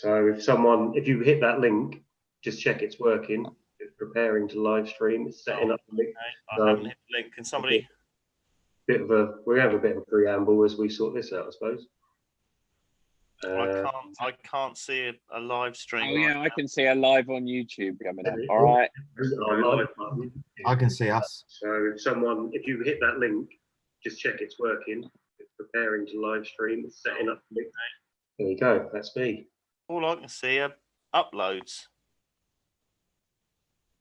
So if you hit that link, just check it's working. It's preparing to live stream. It's setting up the link. Okay. I haven't hit the link. Can somebody? We have a bit of a preamble as we sort this out, I suppose. I can't see a live stream. Oh yeah, I can see a live on YouTube coming up. All right. I can see us. So if you hit that link, just check it's working. It's preparing to live stream. It's setting up the link. There you go. That's me. All I can see are uploads.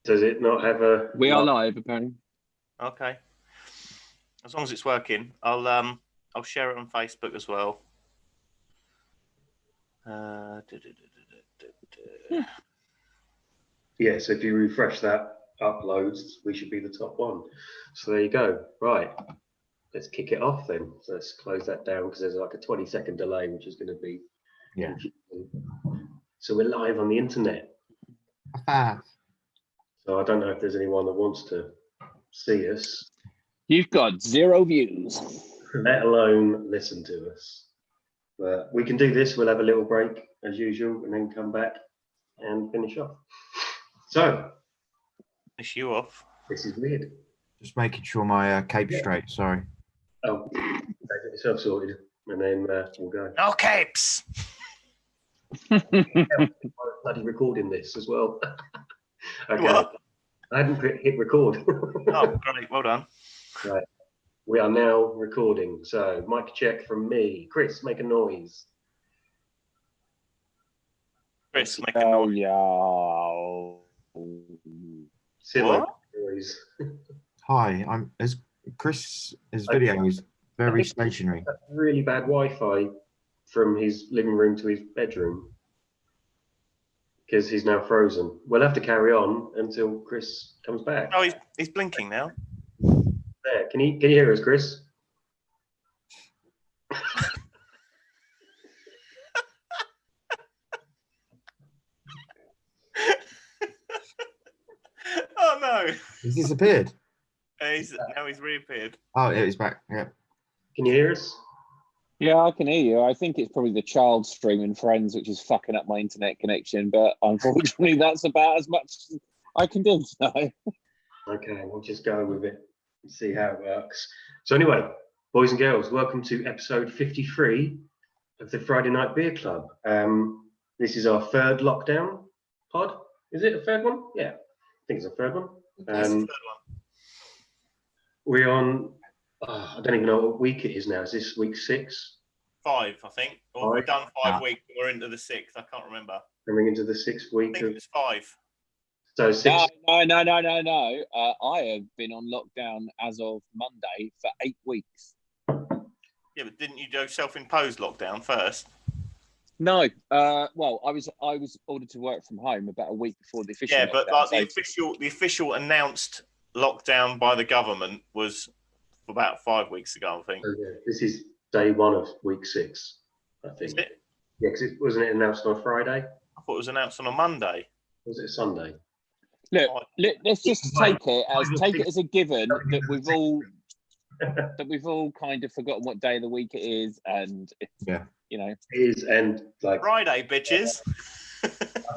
Does it not have a? We are live, apparently. Okay. As long as it's working, I'll share it on Facebook as well. Yeah, so if you refresh that uploads, we should be the top one. So there you go. Right, let's kick it off then. So let's close that down because there's like a 20-second delay, which is going to be confusing. So we're live on the internet. So I don't know if there's anyone that wants to see us. You've got 0 views. Let alone listen to us. But we can do this. We'll have a little break as usual and then come back and finish off. So. Finish you off. This is weird. Just making sure my cape's straight, sorry. Oh, get yourself sorted and then we'll go. No capes! Bloody recording this as well. Okay. What? I hadn't hit record. Oh, great. Well done. Right. We are now recording. So, mic check from me. Chris, make a noise. Chris, make a noise. Similar noise. Hi, Chris's video is very stationary. Really bad Wi-Fi from his living room to his bedroom because he's now frozen. We'll have to carry on until Chris comes back. Oh, he's blinking now. There, can you hear us, Chris? Oh no! He's disappeared. Now he's reappeared. Oh, yeah, he's back. Yeah. Can you hear us? Yeah, I can hear you. I think it's probably the child streaming Friends, which is fucking up my internet connection. But unfortunately, that's about as much as I can do today. Okay, we'll just go with it and see how it works. So anyway, boys and girls, welcome to episode 53 of the Friday Night Beer Club. This is our third lockdown pod. Is it a third one? Yeah, I think it's a third one. It's the third one. We're on, I don't even know what week it is now. Is this week 6? 5, I think. Or we've done 5 weeks. We're into the 6th. I can't remember. Coming into the 6th week. I think it was 5. So 6. No. I have been on lockdown as of Monday for 8 weeks. Yeah, but didn't you do self-imposed lockdown first? No. Well, I was ordered to work from home about a week before the official. Yeah, but like lockdown. the official announced lockdown by the government was about 5 weeks ago, I think. So, yeah, this is day 1 of week 6, I think. Is it? Yeah, because wasn't it announced on Friday? I thought it was announced on a Monday. Was it Sunday? Look, let's just take it as a given that we've all kind of forgotten what day of the week it is, and It is, and like Friday, bitches. I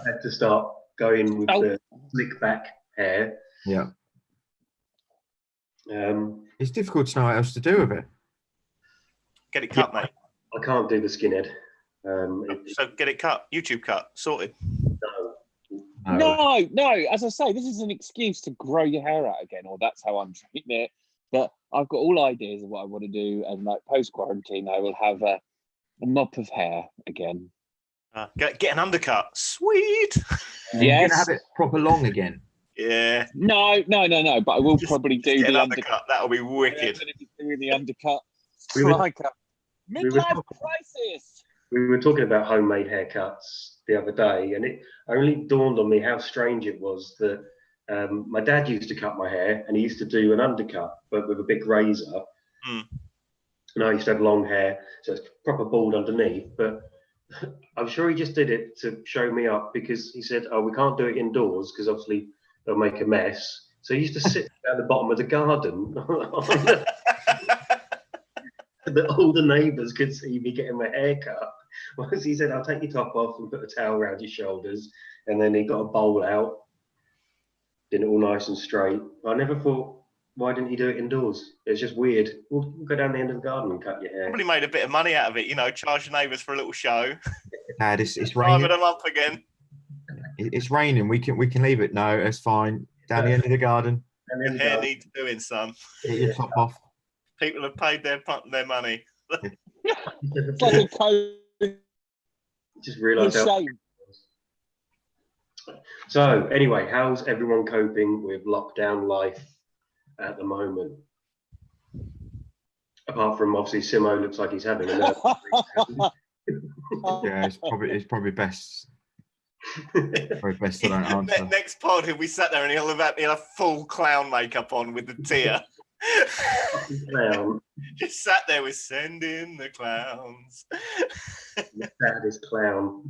had to start going with the slick back hair. Yeah. It's difficult to know what else to do with it. Get it cut, mate. I can't do the skinhead. So get it cut. YouTube cut. Sorted. No. As I say, this is an excuse to grow your hair out again, or that's how I'm treating it. But I've got all ideas of what I want to do, and like post quarantine, I will have a mop of hair again. Get an undercut. Sweet. Yes. You're gonna have it proper long again. Yeah. No. But I will probably do Get the an undercut. That'll be I'm wicked. going to be doing the undercut. We were- Like a midlife crisis. We were talking about homemade haircuts the other day, and it only dawned on me how strange it was that my dad used to cut my hair, and he used to do an undercut, but with a big razor. And I used to have long hair, so it's proper bald underneath. But I'm sure he just did it to show me up because he said, "Oh, we can't do it indoors because obviously they'll make a mess." So he used to sit at the bottom of the garden. That all the neighbours could see me getting my hair cut was he said, I'll take your top off and put a towel around your shoulders. And then he got a bowl out, did it all nice and straight. I never thought, why didn't you do it indoors? It's just weird. We'll go down the end of the garden and cut your hair. Probably made a bit of money out of it, charge your neighbours for a little show. Dad, it's Prime raining. them up again. It's raining. We can leave it. No, it's fine. Down the end of the garden. And The then hair needs doing, son. Get your top off. People have paid their money. It's like a code just of realised how. shame. So anyway, how's everyone coping with lockdown life at the moment? Apart from obviously Simo looks like he's having a nervous breakdown. Yeah, it's probably best. Probably best I don't answer. Next pod, he'll be sat there and he'll have full clown makeup on with the tear. Clown, Just sat there with "Send in the clowns." the saddest clown.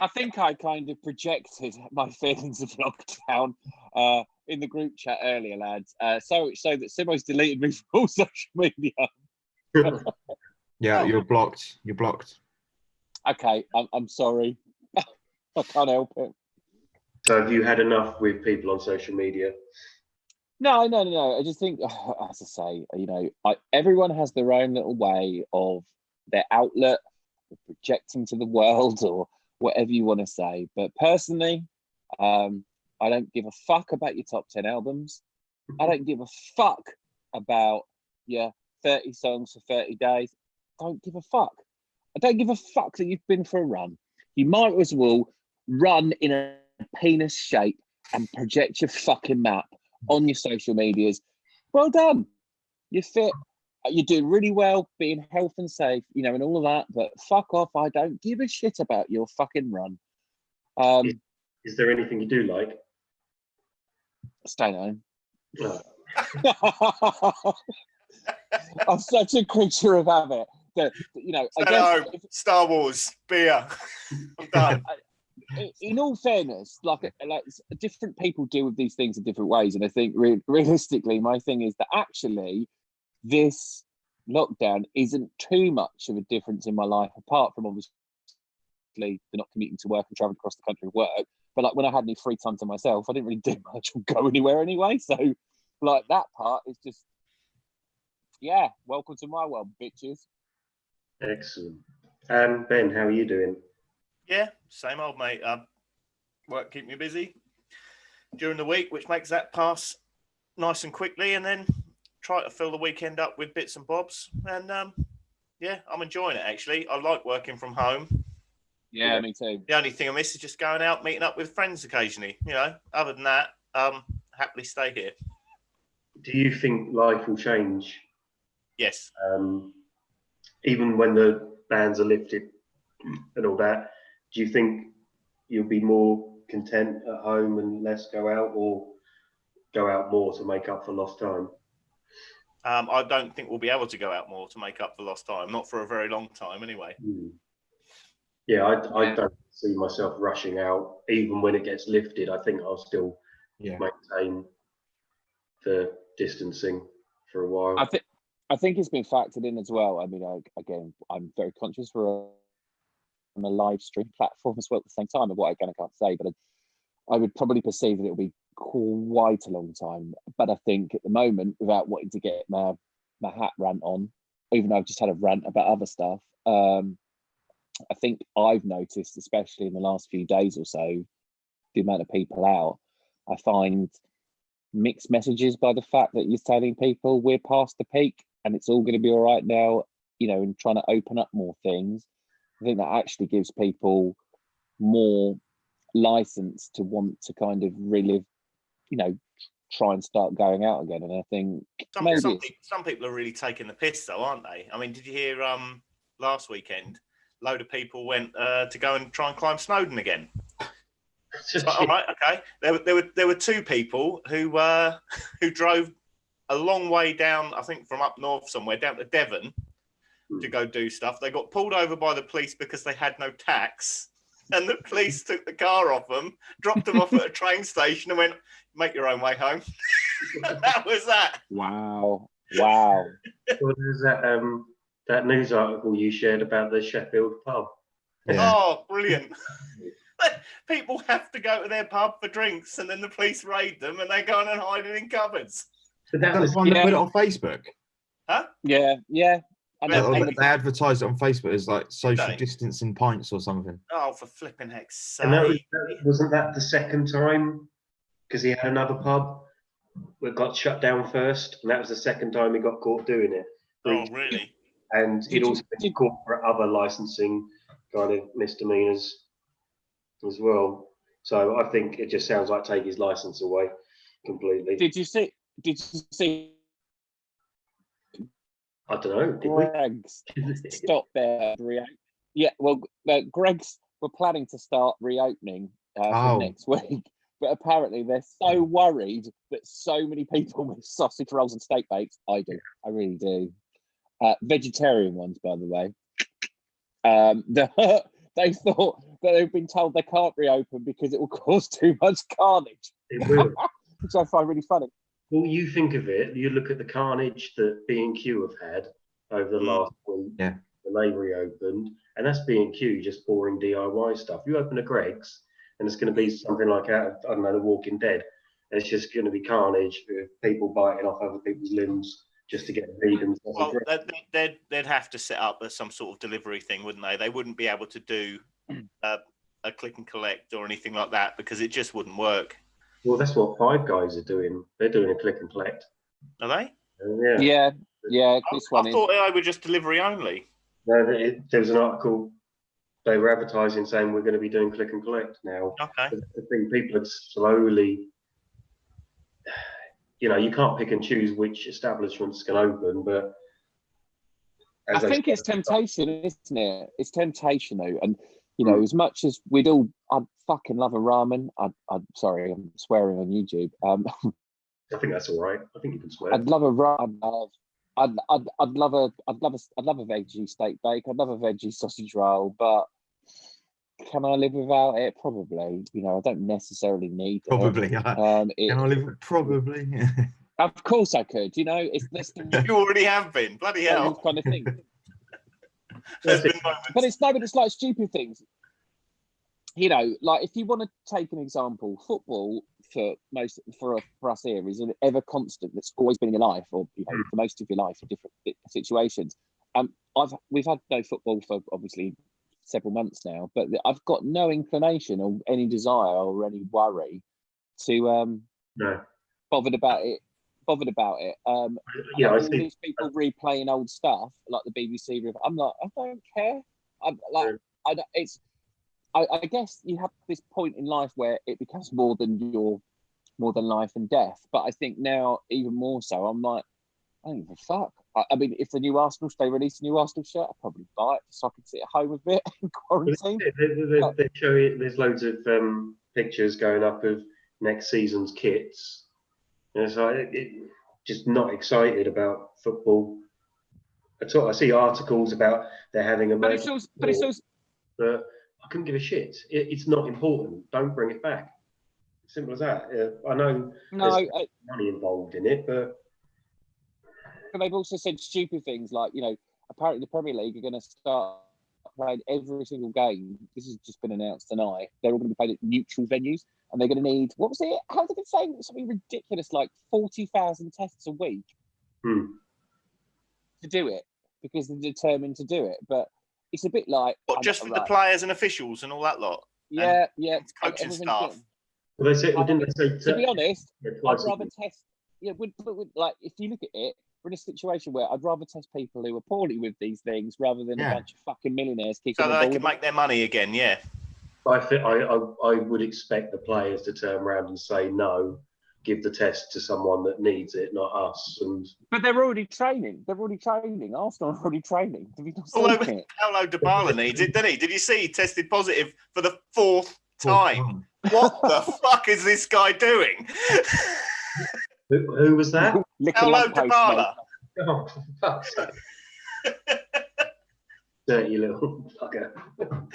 I think I kind of projected my feelings of lockdown in the group chat earlier, lads. So that Simo's deleted me from all social media. Yeah, you're blocked. You're blocked. Okay, I'm sorry. I can't help it. So have you had enough with people on social media? No. I just think, as I say, everyone has their own little way of their outlet, of projecting to the world, or whatever you want to say. But personally, I don't give a fuck about your top 10 albums. I don't give a fuck about your 30 songs for 30 days. Don't give a fuck. I don't give a fuck that you've been for a run. You might as well run in a penis shape and project your fucking map on your social medias. Well done. You're fit. You're doing really well, being health and safe, and all of that. But fuck off. I don't give a shit about your fucking run. Is there anything you do like? Stay home. No. I'm such a creature of habit that, I guess Star Wars, beer. I'm done. in all fairness, like different people deal with these things in different ways. And I think realistically, my thing is that actually this lockdown isn't too much of a difference in my life, apart from obviously the not commuting to work and traveling across the country to work. But like when I had any free time to myself, I didn't really do much or go anywhere anyway. So like that part is just, yeah, welcome to my world, bitches. Excellent. Ben, how are you doing? Yeah, same old, mate. Work keep me busy during the week, which makes that pass nice and quickly, and then try to fill the weekend up with bits and bobs. And yeah, I'm enjoying it, actually. I like working from home. Yeah, me too. The only thing I miss is just going out, meeting up with friends occasionally. Other than that, happily stay here. Do you think life will change? Yes. Even when the bans are lifted and all that, do you think you'll be more content at home and less go out, or go out more to make up for lost time? I don't think we'll be able to go out more to make up for lost time. Not for a very long time, anyway. Yeah, I don't see myself rushing out. Even when it gets lifted, I think I'll still maintain the distancing for a while. I think it's been factored in as well. I mean, again, I'm very conscious on a live stream platform as well at the same time of what I can't say, but I would probably perceive that it'll be quite a long time. But I think at the moment, without wanting to get my hat rant on, even though I've just had a rant about other stuff, I think I've noticed, especially in the last few days or so, the amount of people out. I find mixed messages by the fact that you're telling people we're past the peak and it's all going to be all right now, and trying to open up more things. I think that actually gives people more license to want to kind of relive, try and start going out again. And I think some people are really taking the piss, though, aren't they? I mean, did you hear last weekend? Load of people went to go and try and climb Snowdon again. All right, okay. There were two people who drove a long way down, I think from up north somewhere, down to Devon to go do stuff. They got pulled over by the police because they had no tax, and the police took the car off them, dropped them off at a train station, and went, "Make your own way home." That was that. Wow. Well, there's that news article you shared about the Sheffield pub. Yeah. Oh, brilliant. People have to go to their pub for drinks and then the police raid them and they go on and hide it in cupboards. But that Is that was the one that Yeah. put it on Facebook? Yeah. And Well, then- They advertised it on Facebook as like social They? distancing pints or something. Oh, for flipping heck's sake. and wasn't that the second time? Because he had another pub that got shut down first, and that was the second time he got caught doing it. Oh, really? And he'd also been Did- caught for other licensing kind of misdemeanors as well. So I think it just sounds like take his license away completely. Did you see I don't know. Did we? Greg's stop there? Yeah, well, Greg's were planning to start reopening Oh. for next week, but apparently they're so worried that so many people with sausage rolls and steak bakes. I do, I really do. Vegetarian ones, by the way. They thought that they've been told they can't reopen because it will cause too much carnage, It will. which I find really funny. Well, you think of it, you look at the carnage that B&Q have had over the last week Yeah. when they reopened, and that's B&Q just pouring DIY stuff. You open a Greg's, and it's going to be something like, I don't know, The Walking Dead. And it's just going to be carnage with people biting off other people's limbs just to get vegan. Well, they'd have to set up some sort of delivery thing, wouldn't they? They wouldn't be able to do a click and collect or anything like that because it just wouldn't work. Well, that's what Five Guys are doing. They're doing a click and collect. Are they? Yeah. Yeah. This one I is. thought they were just delivery only. No, there was an article. They were advertising saying we're going to be doing click and collect now. Okay. But I think people are slowly, you can't pick and choose which establishments can open, but I think it's temptation, isn't it? It's temptation, though. And, as much as I'd fucking love a ramen. I'm sorry, I'm swearing on YouTube. I think that's all right. I think you can swear. I'd love a ramen. I'd love a veggie steak bake. I'd love a veggie sausage roll, but can I live without it? Probably. I don't necessarily need it. Probably. Can I live with probably? Of course I could. It's less than You already have been. Bloody hell. kind of thing. There's been moments. But it's like stupid things. Like if you want to take an example, football for us here is an ever constant that's always been in your life, or for most of your life in different situations. We've had no football for obviously several months now, but I've got no inclination or any desire or any worry to No. bothered about it. Yeah, I all see. these people replaying old stuff like the BBC. I'm like, I don't care. I'm like, I guess you have this point in life where it becomes more than life and death. But I think now even more so, I'm like, I don't give a fuck. I mean, if the new Arsenal, they release a new Arsenal shirt, I'll probably buy it so I can sit at home with it in quarantine. They show it. There's loads of pictures going up of next season's kits. And so just not excited about football at all. I see articles about they're having a But it's also, but I couldn't give a shit. It's not important. Don't bring it back. Simple as that. I know there's money involved in it, but they've also said stupid things like, apparently the Premier League are going to start playing every single game. This has just been announced tonight. They're all going to be played at neutral venues, and they're going to need, what was it? How did it say? Something ridiculous like 40,000 tests a week to do it because they're determined to do it. But it's a bit like just for the players and officials and all that lot. Yeah. Coaching staff. well, they said, didn't they say To be honest, twice I'd rather test. Yeah, like if you look at it, we're in a situation where I'd rather test people who are poorly with these things rather than a bunch of fucking millionaires kicking so the that ball. they can make their money again. Yeah. I think I would expect the players to turn around and say no, give the test to someone that needs it, not us. And But they're already training. Arsenal are already training. Have you not seen Although it? Paulo Dybala needs it, didn't he? Did you see he tested positive for the fourth time? What the fuck is this guy doing? who was that? Paulo Dybala. Oh, for fuck's sake. Dirty little fucker.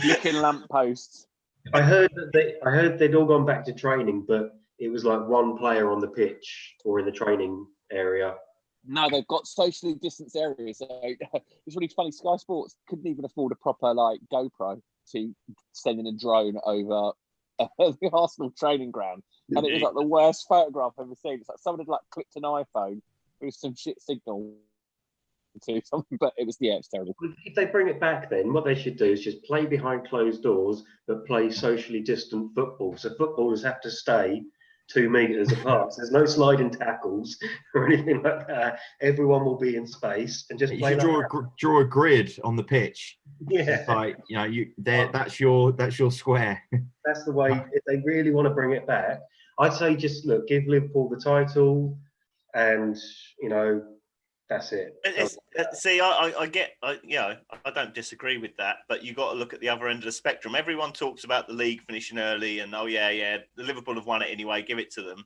Licking lampposts. I heard they'd all gone back to training, but it was like one player on the pitch or in the training area. No, they've got socially distanced areas. So it's really funny. Sky Sports couldn't even afford a proper GoPro, to sending a drone over the Arsenal training ground, and it was like the worst photograph I've ever seen. It's like someone had like clicked an iPhone with some shit signal to something, but it was it's terrible. If they bring it back, then what they should do is just play behind closed doors, but play socially distant football. So footballers have to stay 2 meters apart. So there's no sliding tackles or anything like that. Everyone will be in space and just You play. should draw a grid on the pitch. Yeah, It's like, you know, that's your square. that's the way. If they really want to bring it back, I'd say just give Liverpool the title, and that's it. See, I don't disagree with that, but you got to look at the other end of the spectrum. Everyone talks about the league finishing early, and the Liverpool have won it anyway, give it to them.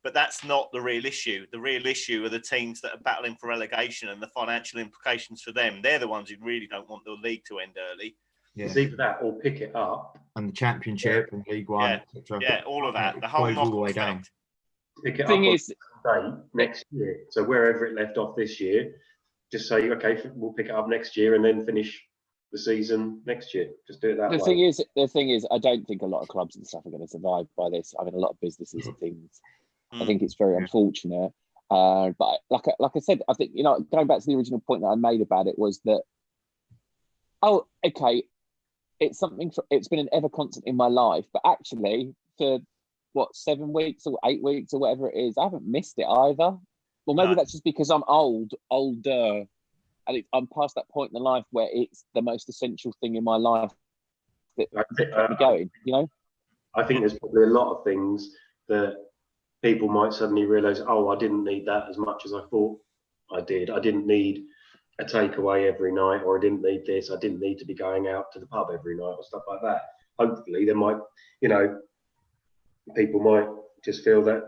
But that's not the real issue. The real issue are the teams that are battling for relegation and the financial implications for them. They're the ones who really don't want the league to end early. Yeah. It's either that or pick it up. And the Championship and League One, etc. Yeah, all of that. The whole all the way down. Pick it Thing up is, on date next year. So wherever it left off this year, just say, okay, we'll pick it up next year and then finish the season next year. Just do it that way. The thing is, I don't think a lot of clubs and stuff are going to survive by this. I mean, a lot of businesses and things. I think it's very unfortunate. But like I said, I think, going back to the original point that I made about it was that, it's something. It's been an ever constant in my life, but actually, for 7 weeks or 8 weeks or whatever it is, I haven't missed it either. Well, maybe that's just because I'm older, and I'm past that point in life where it's the most essential thing in my life that kept me going. I think there's probably a lot of things that people might suddenly realise, I didn't need that as much as I thought I did. I didn't need a takeaway every night, or I didn't need this. I didn't need to be going out to the pub every night or stuff like that. Hopefully, there might, people might just feel that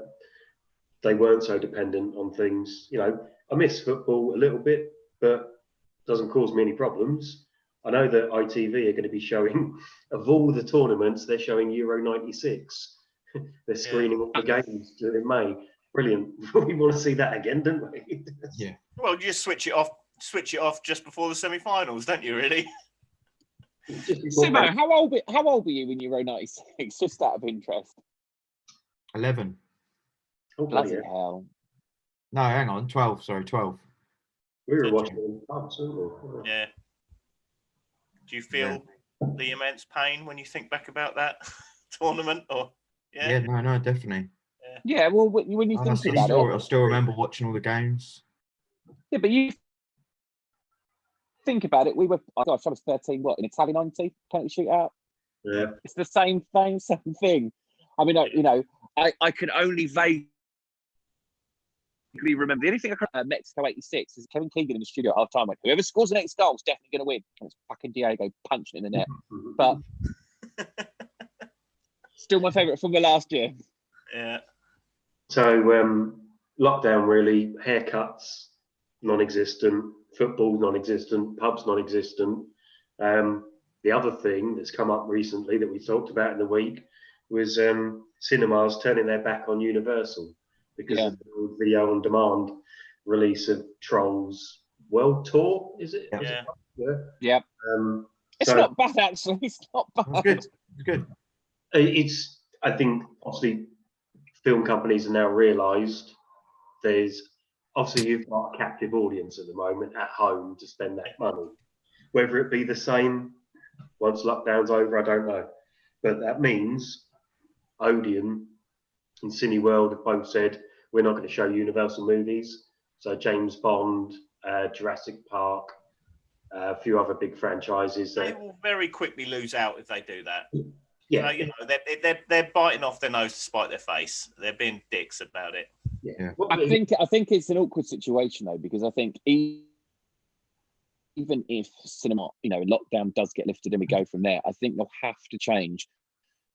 they weren't so dependent on things. I miss football a little bit, but it doesn't cause me any problems. I know that ITV are going to be showing, of all the tournaments, they're showing Euro 96. They're screening all the games in May. Brilliant. We want to see that again, don't we? Yeah. Well, you just switch it off just before the semi-finals, don't you, really? Simo, how old were you when Euro 96? Just out of interest. 11. Oh, Bloody hell. No, hang on. 12. Sorry, 12. We were watching it in pubs, weren't we? Yeah. Do you feel the immense pain when you think back about that tournament? Or no, definitely. Yeah, well, when you think about it, I still remember watching all the games. Yeah, but you think about it. We were, I was 13. What, in Italy 90 penalty shootout? Yeah, it's the same thing. I mean, I can only vaguely remember the only thing I can Mexico '86 is Kevin Keegan in the studio at half time went, whoever scores the next goal is definitely going to win. And it's fucking Diego punching it in the net. But still my favourite from the last year. Yeah. So lockdown really, haircuts non-existent, football non-existent, pubs non-existent. The other thing that's come up recently that we talked about in the week was cinemas turning their back on Universal because of the video on demand release of Trolls World Tour. Is it? Yeah. Yeah. It's not bad, actually. It's not bad. It's good. It's. I think obviously film companies have now realised there's obviously you've got a captive audience at the moment at home to spend that money. Whether it be the same once lockdown's over, I don't know. But that means Odeon and Cineworld have both said we're not going to show Universal movies. So James Bond, Jurassic Park, a few other big franchises. They will very quickly lose out if they do that. Yeah, they're biting off their nose to spite their face. They're being dicks about it. Yeah. I think it's an awkward situation though, because I think even if cinema, lockdown does get lifted and we go from there, I think they'll have to change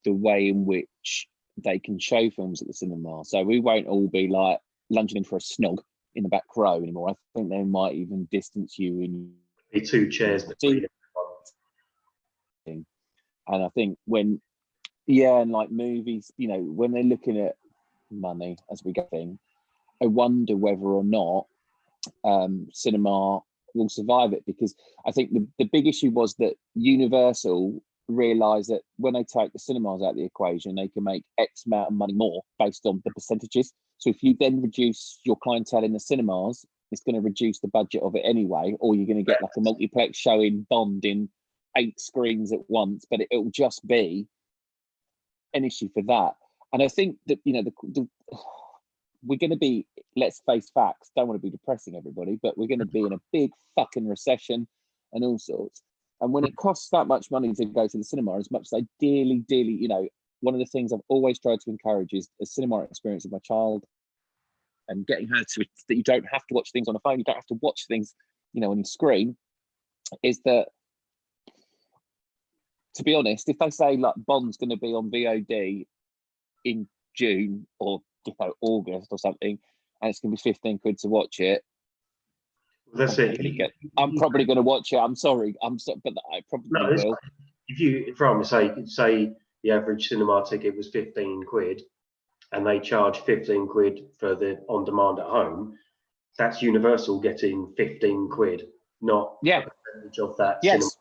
the way in which they can show films at the cinema. So we won't all be like lunging in for a snog in the back row anymore. I think they might even distance you in. Be two chairs between. And I think and like movies, when they're looking at money as we go in, I wonder whether or not cinema will survive it, because I think the big issue was that Universal realise that when they take the cinemas out of the equation, they can make X amount of money more based on the percentages. So if you then reduce your clientele in the cinemas, it's going to reduce the budget of it anyway, or you're going to get like a multiplex showing Bond in 8 screens at once, but it'll just be an issue for that. And I think that, you know, we're going to be, let's face facts, don't want to be depressing everybody, but we're going to be in a big fucking recession and all sorts. And when it costs that much money to go to the cinema, as much as I dearly, you know, one of the things I've always tried to encourage is a cinema experience with my child, and getting her to, that you don't have to watch things on a phone, you don't have to watch things, you know, on your screen, is that, to be honest, if they say like Bond's going to be on VOD in June or, you know, August or something, and it's going to be 15 quid to watch it, That's it. I'm probably going to watch it. I'm sorry, but I probably will. If you, from say the average cinema ticket was 15 quid, and they charge 15 quid for the on demand at home, that's Universal getting 15 quid, not a percentage of that. Yes.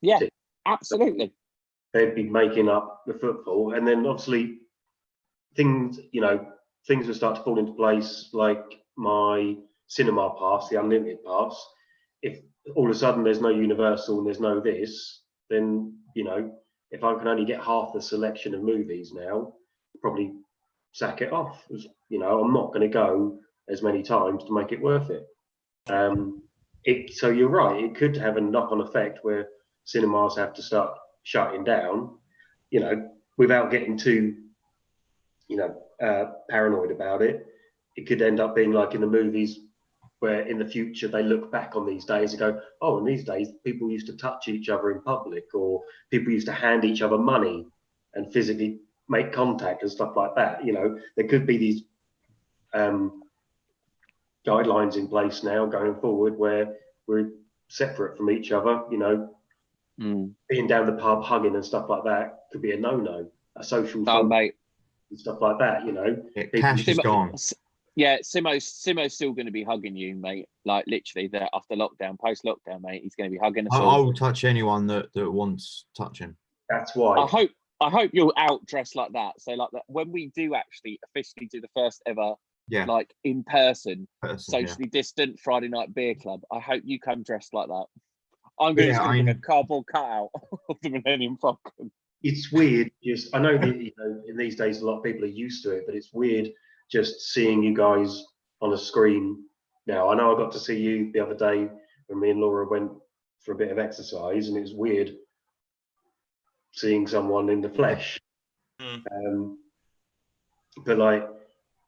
Yeah. Ticket. Absolutely. They'd be making up the footfall, and then obviously things will start to fall into place, like my cinema pass, the unlimited pass. If all of a sudden there's no Universal and there's no this, then, you know, if I can only get half the selection of movies now, probably sack it off. You know, I'm not going to go as many times to make it worth it. So you're right, it could have a knock-on effect where cinemas have to start shutting down, you know, without getting too, you know, paranoid about it. It could end up being like in the movies, where in the future they look back on these days and go, oh, in these days people used to touch each other in public, or people used to hand each other money and physically make contact and stuff like that. You know, there could be these guidelines in place now going forward where we're separate from each other. You know, being down the pub, hugging and stuff like that could be a no-no. A social mate, and stuff like that. You know, cash is gone. Yeah, Simo's still going to be hugging you, mate. Like literally, there after lockdown, post lockdown, mate. He's going to be hugging us all. I will touch anyone that wants touching. That's why. I hope you're out dressed like that. So like that when we do actually officially do the first ever, like in person socially distant Friday night beer club, I hope you come dressed like that. I'm going to make a cardboard cutout of the Millennium Falcon. It's weird. Just I know that, you know, in these days a lot of people are used to it, but it's weird just seeing you guys on a screen now. I know I got to see you the other day when me and Laura went for a bit of exercise, and it was weird seeing someone in the flesh. But like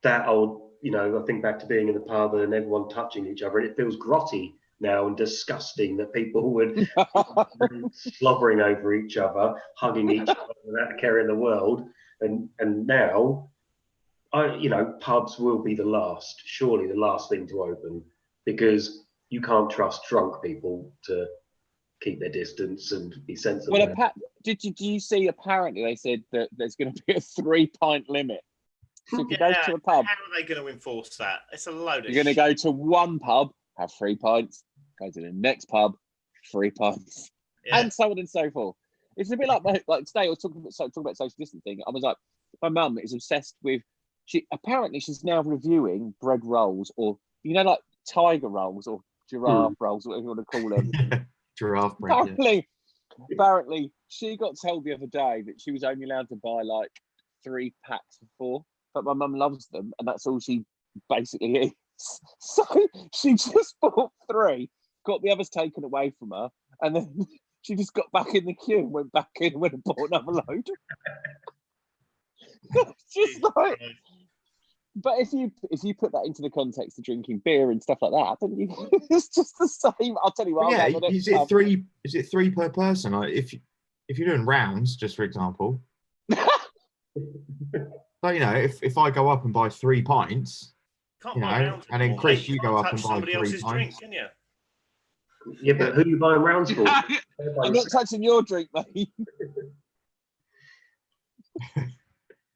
that old, you know, I think back to being in the pub and everyone touching each other, and it feels grotty now and disgusting that people would slobbering over each other, hugging each other without a care in the world. And now, you know, pubs will be surely the last thing to open, because you can't trust drunk people to keep their distance and be sensible. Well, did you see? Apparently, they said that there's going to be a 3-pint limit. So if you go to a pub, how are they going to enforce that? It's a load of You're going to go to one pub, have 3 pints, go to the next pub, 3 pints, and so on and so forth. It's a bit like today I was talking about social distancing. I was like, my mum is obsessed with. She's now reviewing bread rolls, or you know, like tiger rolls or giraffe rolls, whatever you want to call them. Giraffe bread. Apparently, she got told the other day that she was only allowed to buy like 3 packs of 4, but my mum loves them, and that's all she basically eats. So she just bought 3, got the others taken away from her, and then she just got back in the queue and went back in and went and bought another load. Just like, but if you put that into the context of drinking beer and stuff like that, then it's just the same. I'll tell you what. Yeah, is it 3? Is it 3 per person? Like if you're doing rounds, just for example. So, you know, if I go up and buy 3 pints, can't you know, and then Chris, you go up and buy 3 pints. Drink, can you? Yeah, but who are you buying rounds for? I'm not touching your drink, mate.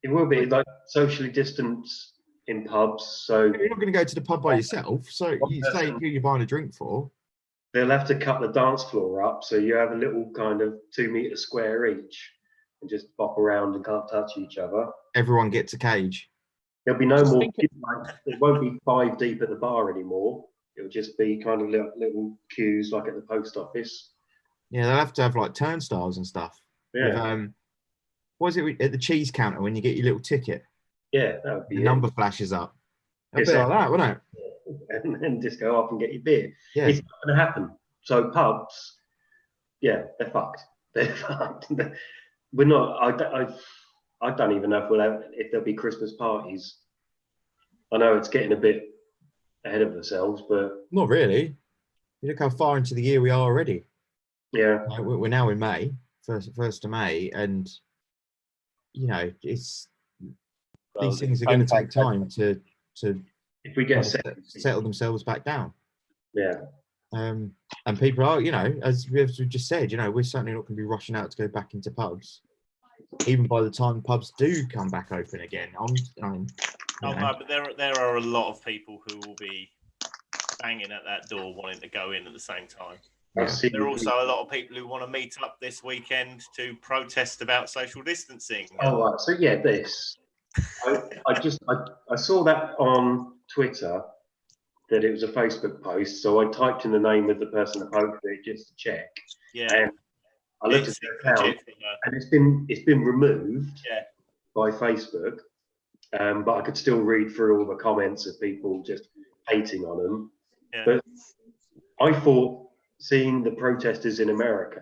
It will be like socially distanced in pubs. So you're not going to go to the pub by yourself. So you say who you're buying a drink for. they'll have to cut the dance floor up so you have a little kind of 2 meter square each and just bop around and can't touch each other. Everyone gets a cage. There'll be no Just more. think It won't be 5 deep at the bar anymore. It'll just be kind of little queues like at the post office. Yeah, they'll have to have like turnstiles and stuff. Yeah, With, what is it at the cheese counter when you get your little ticket? yeah, that would be The it. number flashes up. A bit Exactly. like that, wouldn't it? And then just go up and get your beer. Yeah. It's not going to happen. So pubs, yeah, they're fucked. They're fucked. We're not. I don't even know if there'll be Christmas parties. I know it's getting a bit ahead of ourselves, but Not really. You look how far into the year we are already. yeah, We're now in May, first of May, and you know these things are going to take time to if we get kind of settle themselves back down. yeah, And people are, you know, as we just said, you know, we're certainly not going to be rushing out to go back into pubs, even by the time pubs do come back open again. But there are a lot of people who will be banging at that door wanting to go in at the same time. Yeah. There are also a lot of people who want to meet up this weekend to protest about social distancing. Oh, right. So yeah, I saw that on Twitter that it was a Facebook post. So I typed in the name of the person that posted it just to check. Yeah. And I looked at their account, legit, and it's been removed Yeah. by Facebook. But I could still read through all the comments of people just hating on them. Yeah. But I thought, seeing the protesters in America,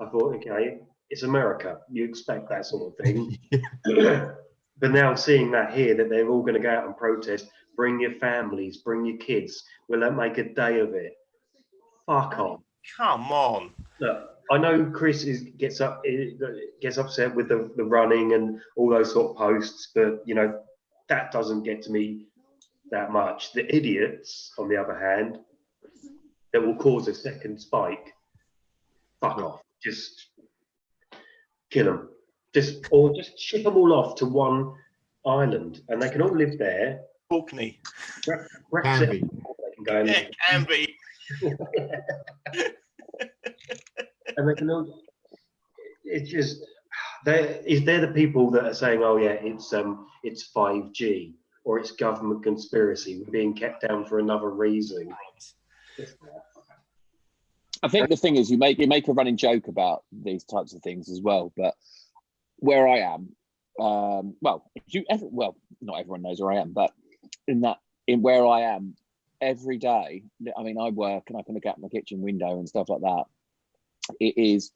I thought, okay, it's America. You expect that sort of thing. But now seeing that here, that they're all going to go out and protest, bring your families, bring your kids, we'll make a day of it. Fuck off. Come on. Look, I know Chris gets upset with the running and all those sort of posts, but you know that doesn't get to me that much. The idiots, on the other hand, that will cause a second spike, fuck off. Just kill them. Just ship them all off to one island, and they can all live there. Orkney. Can be. They can go and Yeah, can be. and they can all. It's just they're the people that are saying, oh yeah, it's 5G or it's government conspiracy. We're being kept down for another reason. I think the thing is, you make a running joke about these types of things as well. But where I am, not everyone knows where I am, but in where I am, every day, I mean, I work and I can look out my kitchen window and stuff like that. It is,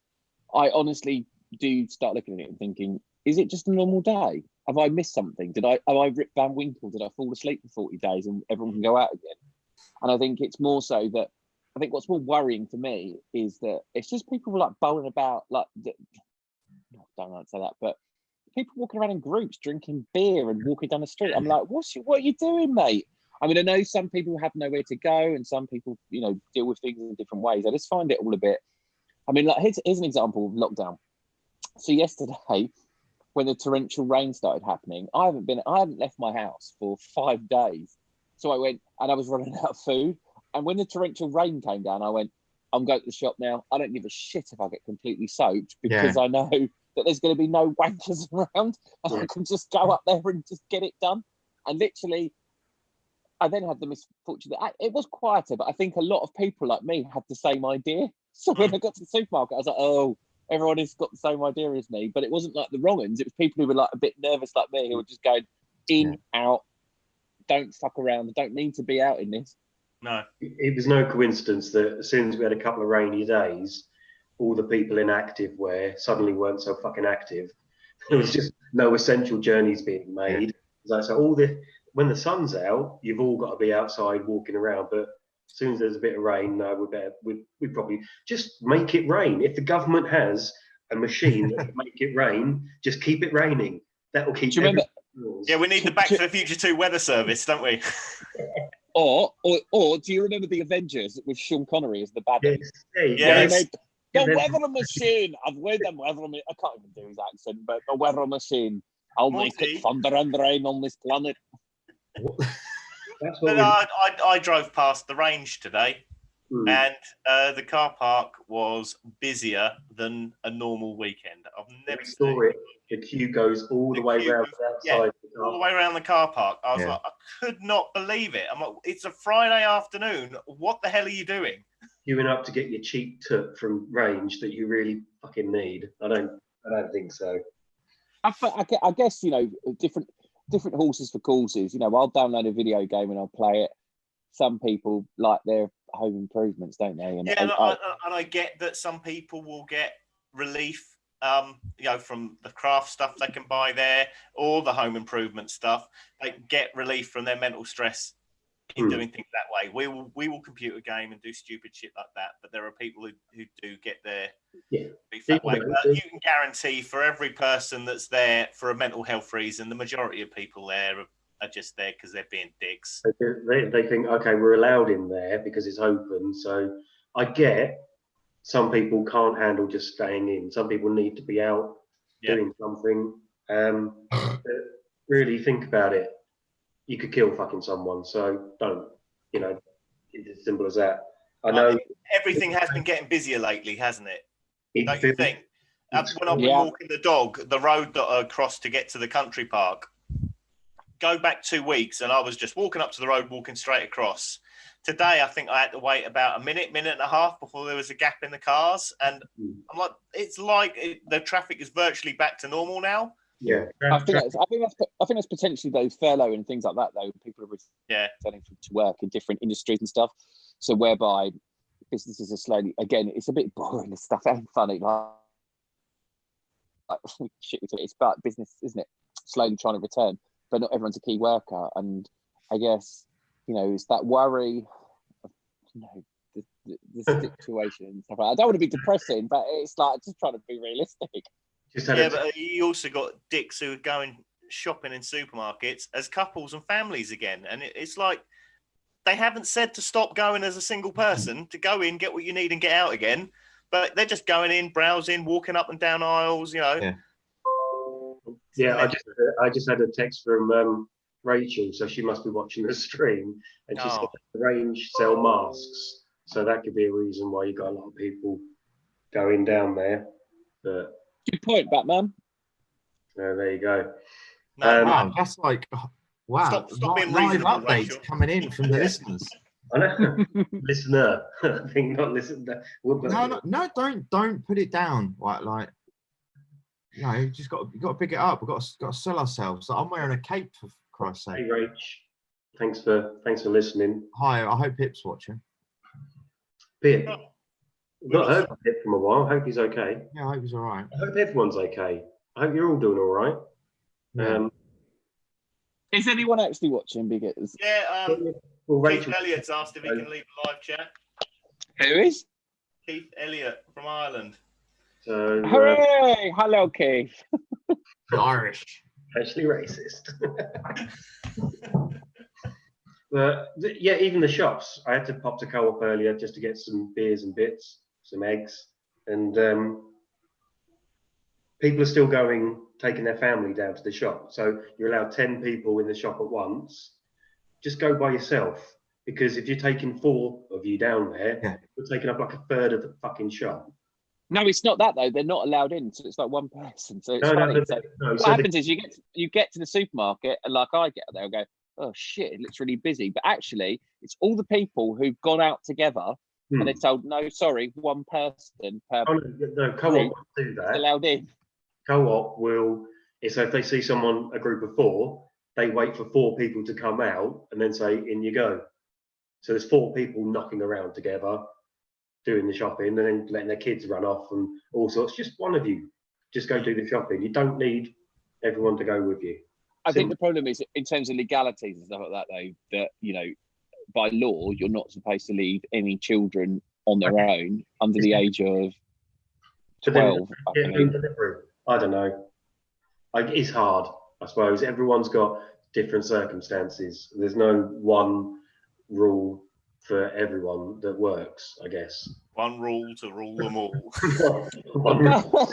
I honestly do start looking at it and thinking, is it just a normal day? Have I missed something? Have I ripped Van Winkle? Did I fall asleep for 40 days and everyone can go out again? And I think it's more so that, I think what's more worrying for me is that it's just people like bowling about, like, don't like to say that, but people walking around in groups drinking beer and walking down the street. I'm like, what are you doing, mate? I mean, I know some people have nowhere to go and some people, you know, deal with things in different ways. I just find it all a bit, I mean, like, here's an example of lockdown. So yesterday, when the torrential rain started happening, I hadn't left my house for 5 days. So I went and I was running out of food. And when the torrential rain came down, I went, I'm going to the shop now. I don't give a shit if I get completely soaked because I know that there's going to be no wankers around and I can just go up there and just get it done. And literally, I then had the misfortune that it was quieter, but I think a lot of people like me had the same idea. So when I got to the supermarket, I was like, oh, everyone has got the same idea as me. But it wasn't like the wrong ones. It was people who were like a bit nervous like me who were just going in, out, don't fuck around. I don't need to be out in this. No. It was no coincidence that as soon as we had a couple of rainy days, all the people in active wear suddenly weren't so fucking active. There was just no essential journeys being made. So when the sun's out, you've all got to be outside walking around. But as soon as there's a bit of rain, no, we probably just make it rain. If the government has a machine that can make it rain, just keep it raining. That will keep. Do you remember? Yeah, we need the Back to the Future 2 weather service, don't we? Or do you remember the Avengers with Sean Connery as the baddie? Yes. The weather machine. I've read the weather machine. I can't even do his accent, but the weather machine. I'll make it thunder and rain on this planet. I drove past the range today. and the car park was busier than a normal weekend. I've never saw it. The queue goes all the way around the outside. All the way around the car park. I was like, I could not believe it. I'm like, it's a Friday afternoon. What the hell are you doing? Queuing up to get your cheap took from range that you really fucking need. I don't think so. I guess, you know, different horses for courses. You know, I'll download a video game and I'll play it. Some people like their home improvements, don't they? And I get that some people will get relief, you know, from the craft stuff they can buy there, or the home improvement stuff. They get relief from their mental stress in doing things that way. We will computer game and do stupid shit like that, but there are people who do get their relief that way. But you can guarantee for every person that's there for a mental health reason, the majority of people there are just there because they're being dicks. They think, okay, we're allowed in there because it's open. So I get some people can't handle just staying in. Some people need to be out doing something. Really think about it. You could kill fucking someone, so don't. You know, it's as simple as that. I know everything has been getting busier lately, hasn't it? Don't you think? When I've been walking the dog, the road that I crossed to get to the country park, go back 2 weeks, and I was just walking up to the road, walking straight across. Today, I think I had to wait about a minute and a half before there was a gap in the cars, and I'm like, it's like the traffic is virtually back to normal now. Yeah, I think that's potentially those furlough and things like that. Though people are returning to work in different industries and stuff, so whereby businesses are slowly. Again, it's a bit boring and stuff. Ain't funny, like shit. It's about business, isn't it? Slowly trying to return, but not everyone's a key worker, and I guess, you know, it's that worry of, you know, the situation and stuff. I don't want to be depressing, but it's like just trying to be realistic. But you also got dicks who are going shopping in supermarkets as couples and families again. And it's like they haven't said to stop going as a single person, to go in, get what you need and get out again. But they're just going in, browsing, walking up and down aisles, you know. Yeah, I just had a text from Rachel, so she must be watching the stream. And she said Range sell masks. So that could be a reason why you got a lot of people going down there. But good point, Batman. There you go. Wow, that's like stop being live reasonable, updates Rachel. coming in from the listeners. I know. Listener, I think not listener. No, don't put it down. Like you know, you got to pick it up. We've got to sell ourselves. Like, I'm wearing a cape, for Christ's sake. Hey, Rach, thanks for listening. Hi, I hope Pip's watching. Pip. Not heard from Pip from a while. I hope he's okay. Yeah, I hope he's all right. I hope everyone's okay. I hope you're all doing all right. Yeah. Is anyone actually watching? Because Keith Elliott's asked if he can leave a live chat. Who is? Keith Elliott from Ireland. So, hooray! Hello, Keith. Irish. Actually racist. Even the shops. I had to pop to Co-op earlier just to get some beers and bits, some eggs, and people are still taking their family down to the shop. So you're allowed 10 people in the shop at once. Just go by yourself, because if you're taking 4 of you down there, you're taking up like a third of the fucking shop. No, it's not that though. They're not allowed in, so it's like one person. So it's funny. What happens is you get to the supermarket, and like I get there, I go, oh shit, it looks really busy. But actually, it's all the people who've gone out together, and they're told, no, sorry, one person per. No, Co-op won't do that. Allowed in. Co-op will. So if they see a group of 4, they wait for 4 people to come out, and then say, in you go. So there's 4 people knocking around together, doing the shopping, and then letting their kids run off and all sorts. Just one of you, just go do the shopping. You don't need everyone to go with you. I think the problem is in terms of legalities and stuff like that, though, that, you know, by law, you're not supposed to leave any children on their own under the age of 12. I don't know. It's hard, I suppose. Everyone's got different circumstances. There's no one rule for everyone that works, I guess. One rule to rule them all. One rule.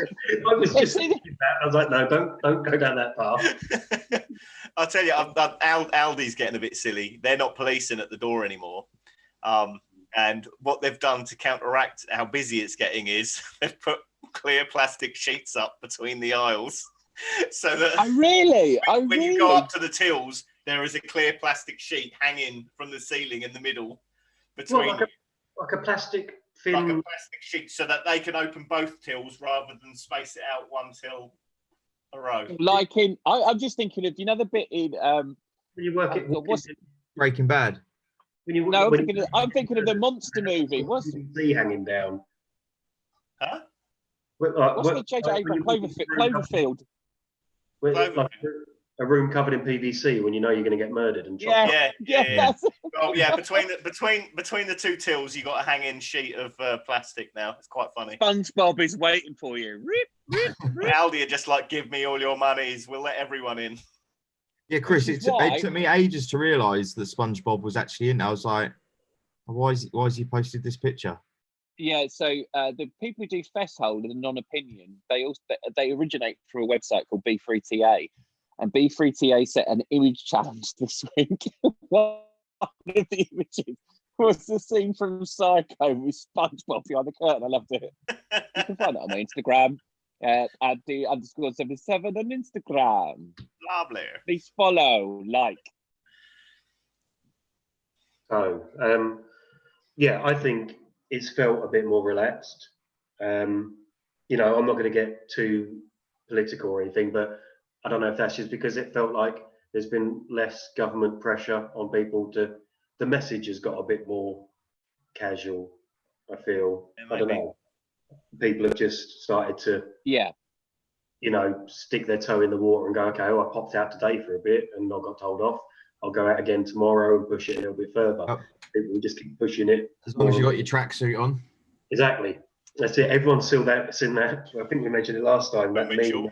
I was just thinking that. I was like, no, don't go down that path. I'll tell you, Aldi's getting a bit silly. They're not policing at the door anymore. And what they've done to counteract how busy it's getting is they've put clear plastic sheets up between the aisles, so that when you go up to the tills, there is a clear plastic sheet hanging from the ceiling in the middle between, like a plastic thin, like a plastic sheet, so that they can open both tills rather than space it out one till a row. Like I'm just thinking of, you know, the bit in when you work it. Breaking Bad. I'm thinking of the monster movie. What's the hanging down? Huh? What's the J.J. Abrams Cloverfield? Like a room covered in PVC when you know you're going to get murdered and chopped. Yeah. Oh yeah, between the two tills, you got a hanging sheet of plastic now. It's quite funny. SpongeBob is waiting for you. Rip. Aldi are just like, give me all your monies. We'll let everyone in. Yeah, Chris, it took me ages to realise that SpongeBob was actually in. I was like, why is he posted this picture? Yeah, so the people who do Festhold and the non-opinion, they originate through a website called B3TA, and B3TA set an image challenge this week. One of the images was the scene from Psycho with SpongeBob behind the curtain. I loved it. You can find it on my Instagram. At the _77 on Instagram. Lovely. Please follow, like. So, I think it's felt a bit more relaxed. I'm not going to get too political or anything, but I don't know if that's just because it felt like there's been less government pressure on people the message has got a bit more casual, I feel. I don't know. People have just started to, stick their toe in the water and go, okay, I popped out today for a bit and I got told off. I'll go out again tomorrow and push it a little bit further. Oh. People just keep pushing it. As long as you got your tracksuit on. Exactly. That's it. Everyone's seen that. I think we mentioned it last time. That meme,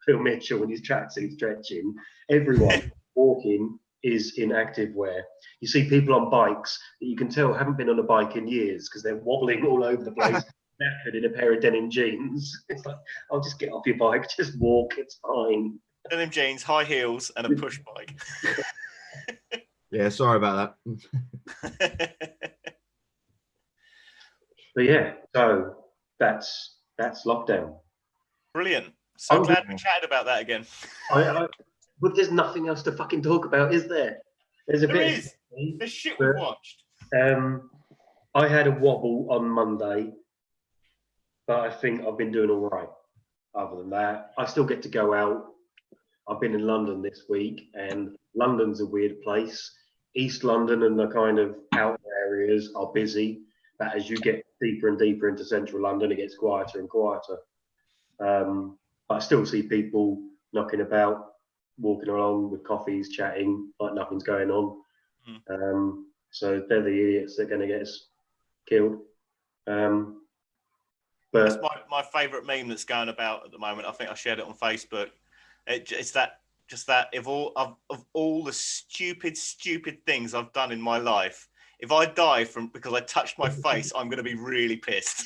Phil Mitchell in his tracksuit stretching. Everyone walking is in active wear. You see people on bikes that you can tell haven't been on a bike in years because they're wobbling all over the place. Knackered in a pair of denim jeans. It's like, I'll just get off your bike, just walk, it's fine. Denim jeans, high heels, and a push bike. Yeah, sorry about that. But yeah, so that's lockdown. Brilliant. So glad we chatted about that again. But there's nothing else to fucking talk about, is there? There's shit we watched. I had a wobble on Monday. But I think I've been doing all right. Other than that, I still get to go out. I've been in London this week, and London's a weird place. East London and the kind of outer areas are busy, but as you get deeper and deeper into central London, it gets quieter and quieter. But I still see people knocking about, walking along with coffees, chatting, like nothing's going on. So they're the idiots that are going to get us killed. That's my favourite meme that's going about at the moment. I think I shared it on Facebook. It's that of all the stupid things I've done in my life, if I die because I touched my face, I'm going to be really pissed.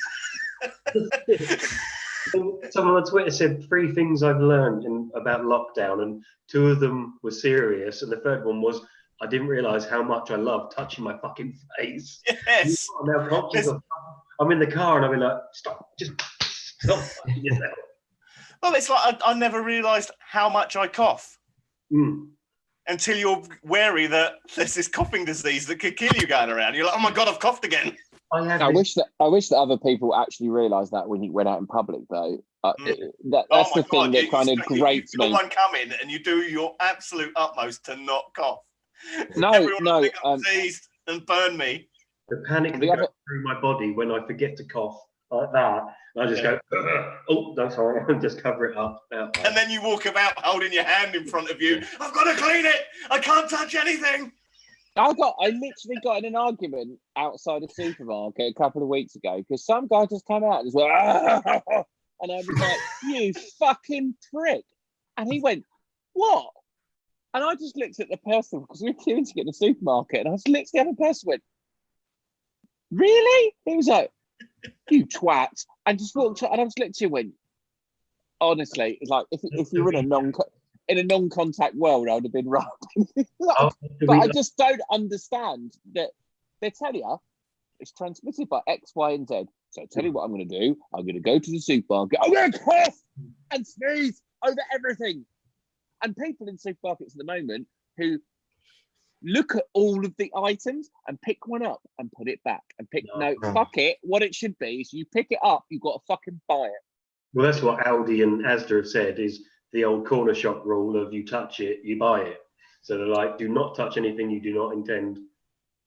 Someone on Twitter said 3 things I've learned about lockdown, and 2 of them were serious, and the third one was I didn't realise how much I love touching my fucking face. Yes. I'm now conscious of. I'm in the car and I'll be like, stop touching yourself. Well, it's like I never realised how much I cough until you're wary that there's this coughing disease that could kill you going around. You're like, oh my God, I've coughed again. I wish that other people actually realised that when you went out in public, though. That's the thing that kind of grates me. You feel one coming and you do your absolute utmost to not cough. No. I'm diseased and burn me. The panic that goes through my body when I forget to cough like that, and I just go, oh, no, sorry, and just cover it up. And then you walk about holding your hand in front of you. I've got to clean it. I can't touch anything. I literally got in an argument outside a supermarket a couple of weeks ago because some guy just came out and was like, and I was like, you fucking prick. And he went, what? And I just looked at the person because we were queuing to get in the supermarket, and I just looked at the other person and went, really? He was like, you twat. And just walked up, and I just looked at him and went, honestly, it's like if you were in a non-contact world, I would have been right. But I just don't understand that they tell you It's transmitted by X, Y, and Z. So I tell you what I'm going to do. I'm going to go to the supermarket. I'm going to cough and sneeze over everything. And people in supermarkets at the moment who look at all of the items and pick one up and put it back and pick. No, fuck it. What it should be is you pick it up, you've got to fucking buy it. Well, that's what Aldi and Asda have said is the old corner shop rule of you touch it, you buy it. So they're like, do not touch anything you do not intend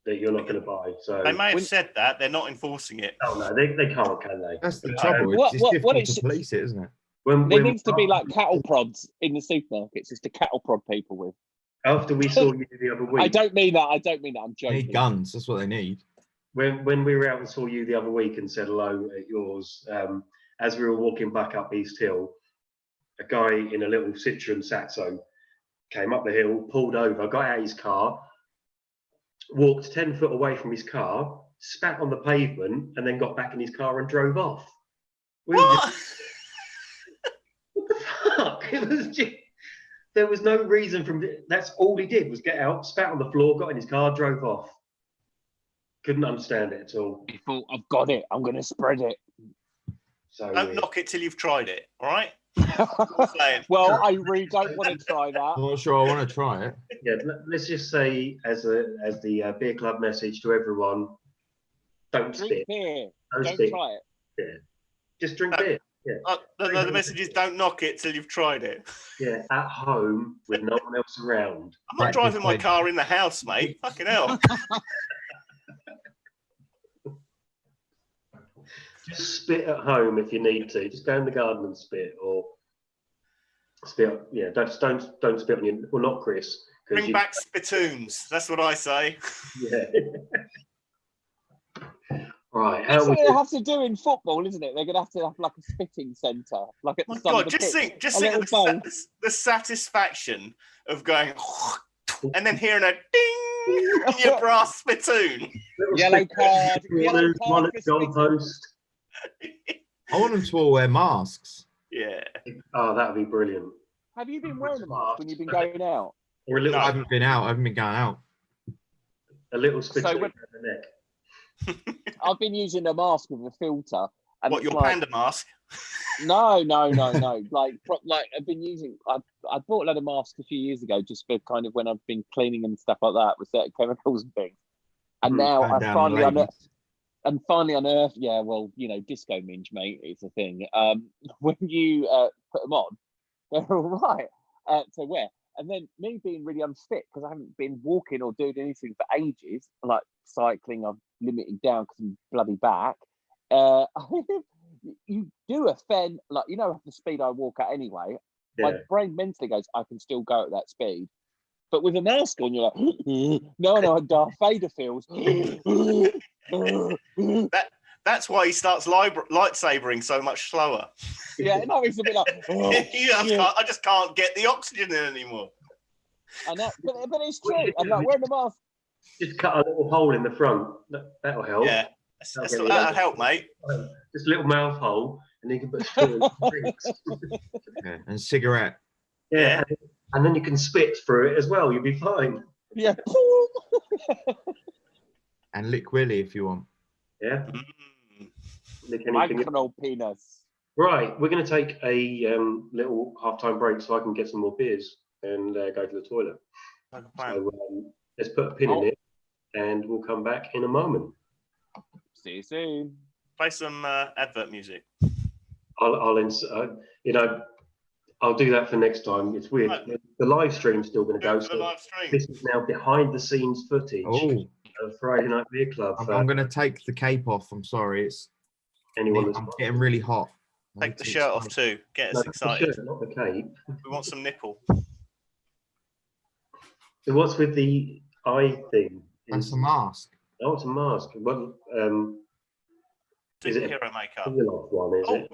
that you're not going to buy. So they may have said that, they're not enforcing it. Oh no, they can't, can they? That's the trouble. It's difficult to police it, isn't it? There needs to be like cattle prods in the supermarkets, just to cattle prod people with. After we saw you the other week, I don't mean that. I'm joking. They need guns. That's what they need. When we were out and saw you the other week and said hello at yours, as we were walking back up East Hill, a guy in a little Citroen Saxo came up the hill, pulled over, got out of his car, walked 10 foot away from his car, spat on the pavement, and then got back in his car and drove off. What? What the fuck? It was just, there was no reason from that's all he did was get out, spat on the floor, got in his car, drove off. Couldn't understand it at all. He thought, I've got it. I'm going to spread it. So don't knock it till you've tried it, all right? Well, I really don't want to try that. I'm not sure I want to try it. Yeah, let's just say as the beer club message to everyone, don't Drink spit. beer. Don't Don't spit. try it. Yeah. Just drink beer. Yeah. The message is don't knock it till you've tried it. Yeah, at home with no one else around. I'm not driving my car in the house, mate. Fucking hell. Just spit at home if you need to. Just go in the garden and spit, or spit. Yeah, don't spit on your. Well, not Chris. Bring back spittoons. That's what I say. Yeah. Right. That's what they have to do in football, isn't it? They're going to have like a spitting centre, like at the side of the pitch. Just think of the satisfaction of going and then hearing a ding in your brass spittoon. Yellow card. One at the goalpost. I want them to all wear masks. Yeah. Oh, that would be brilliant. Have you been wearing a mask when you've been going out? Or a little. I haven't been out. I haven't been going out. A little spittoon So on the neck. I've been using a mask with a filter. And What, your like, panda mask? No. like I've been using. I bought a lot of masks a few years ago, just for kind of when I've been cleaning and stuff like that with certain chemicals and things. And now I finally unearthed. Yeah, well, you know, disco minge, mate, is a thing. When you put them on, they're all right to wear. And then me being really unfit because I haven't been walking or doing anything for ages, like cycling, I've limited down because I'm bloody back. You do a like, you know, the speed I walk at anyway. Yeah. My brain mentally goes, I can still go at that speed. But with a mask on, you're like, no, Darth Vader feels. That's why he starts lightsabering so much slower. Yeah, no, it's a bit like, I just can't get the oxygen in anymore. I know, but it's true. I'm like wearing the mask. Just cut a little hole in the front. That'll help. Yeah, that'll help, mate. Just a little mouth hole, and you can put straw in drinks. Yeah, and cigarette. Yeah, and then you can spit through it as well. You'll be fine. Yeah. And lick Willy if you want. Yeah. Micro penis. Right, we're going to take a little half-time break so I can get some more beers and go to the toilet. So let's put a pin in it, and we'll come back in a moment. See you soon. Play some advert music. I'll do that for next time. It's weird. Right. The live stream's still going to go. So this is now behind-the-scenes footage of Friday Night Beer Club. I'm going to take the cape off. I'm sorry. I'm getting really hot. Take the shirt off too. Get us excited. The shirt, not the cape. We want some nipple. So what's with the eye thing? That's a mask. Oh, it's a mask. Well, is it hero makeup? One, is it?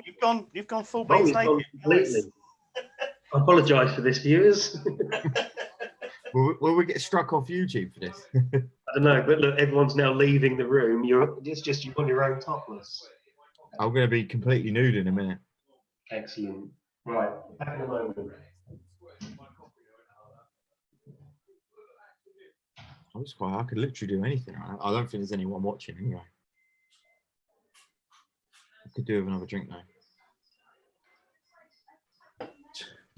You've gone full base naked. Completely. I apologise for this, viewers. Will we get struck off YouTube for this? I don't know, but look, everyone's now leaving the room. It's just you on your own topless. I'm going to be completely nude in a minute. Excellent. Right, back in a moment. I could literally do anything. I don't think there's anyone watching anyway. Could do with another drink now.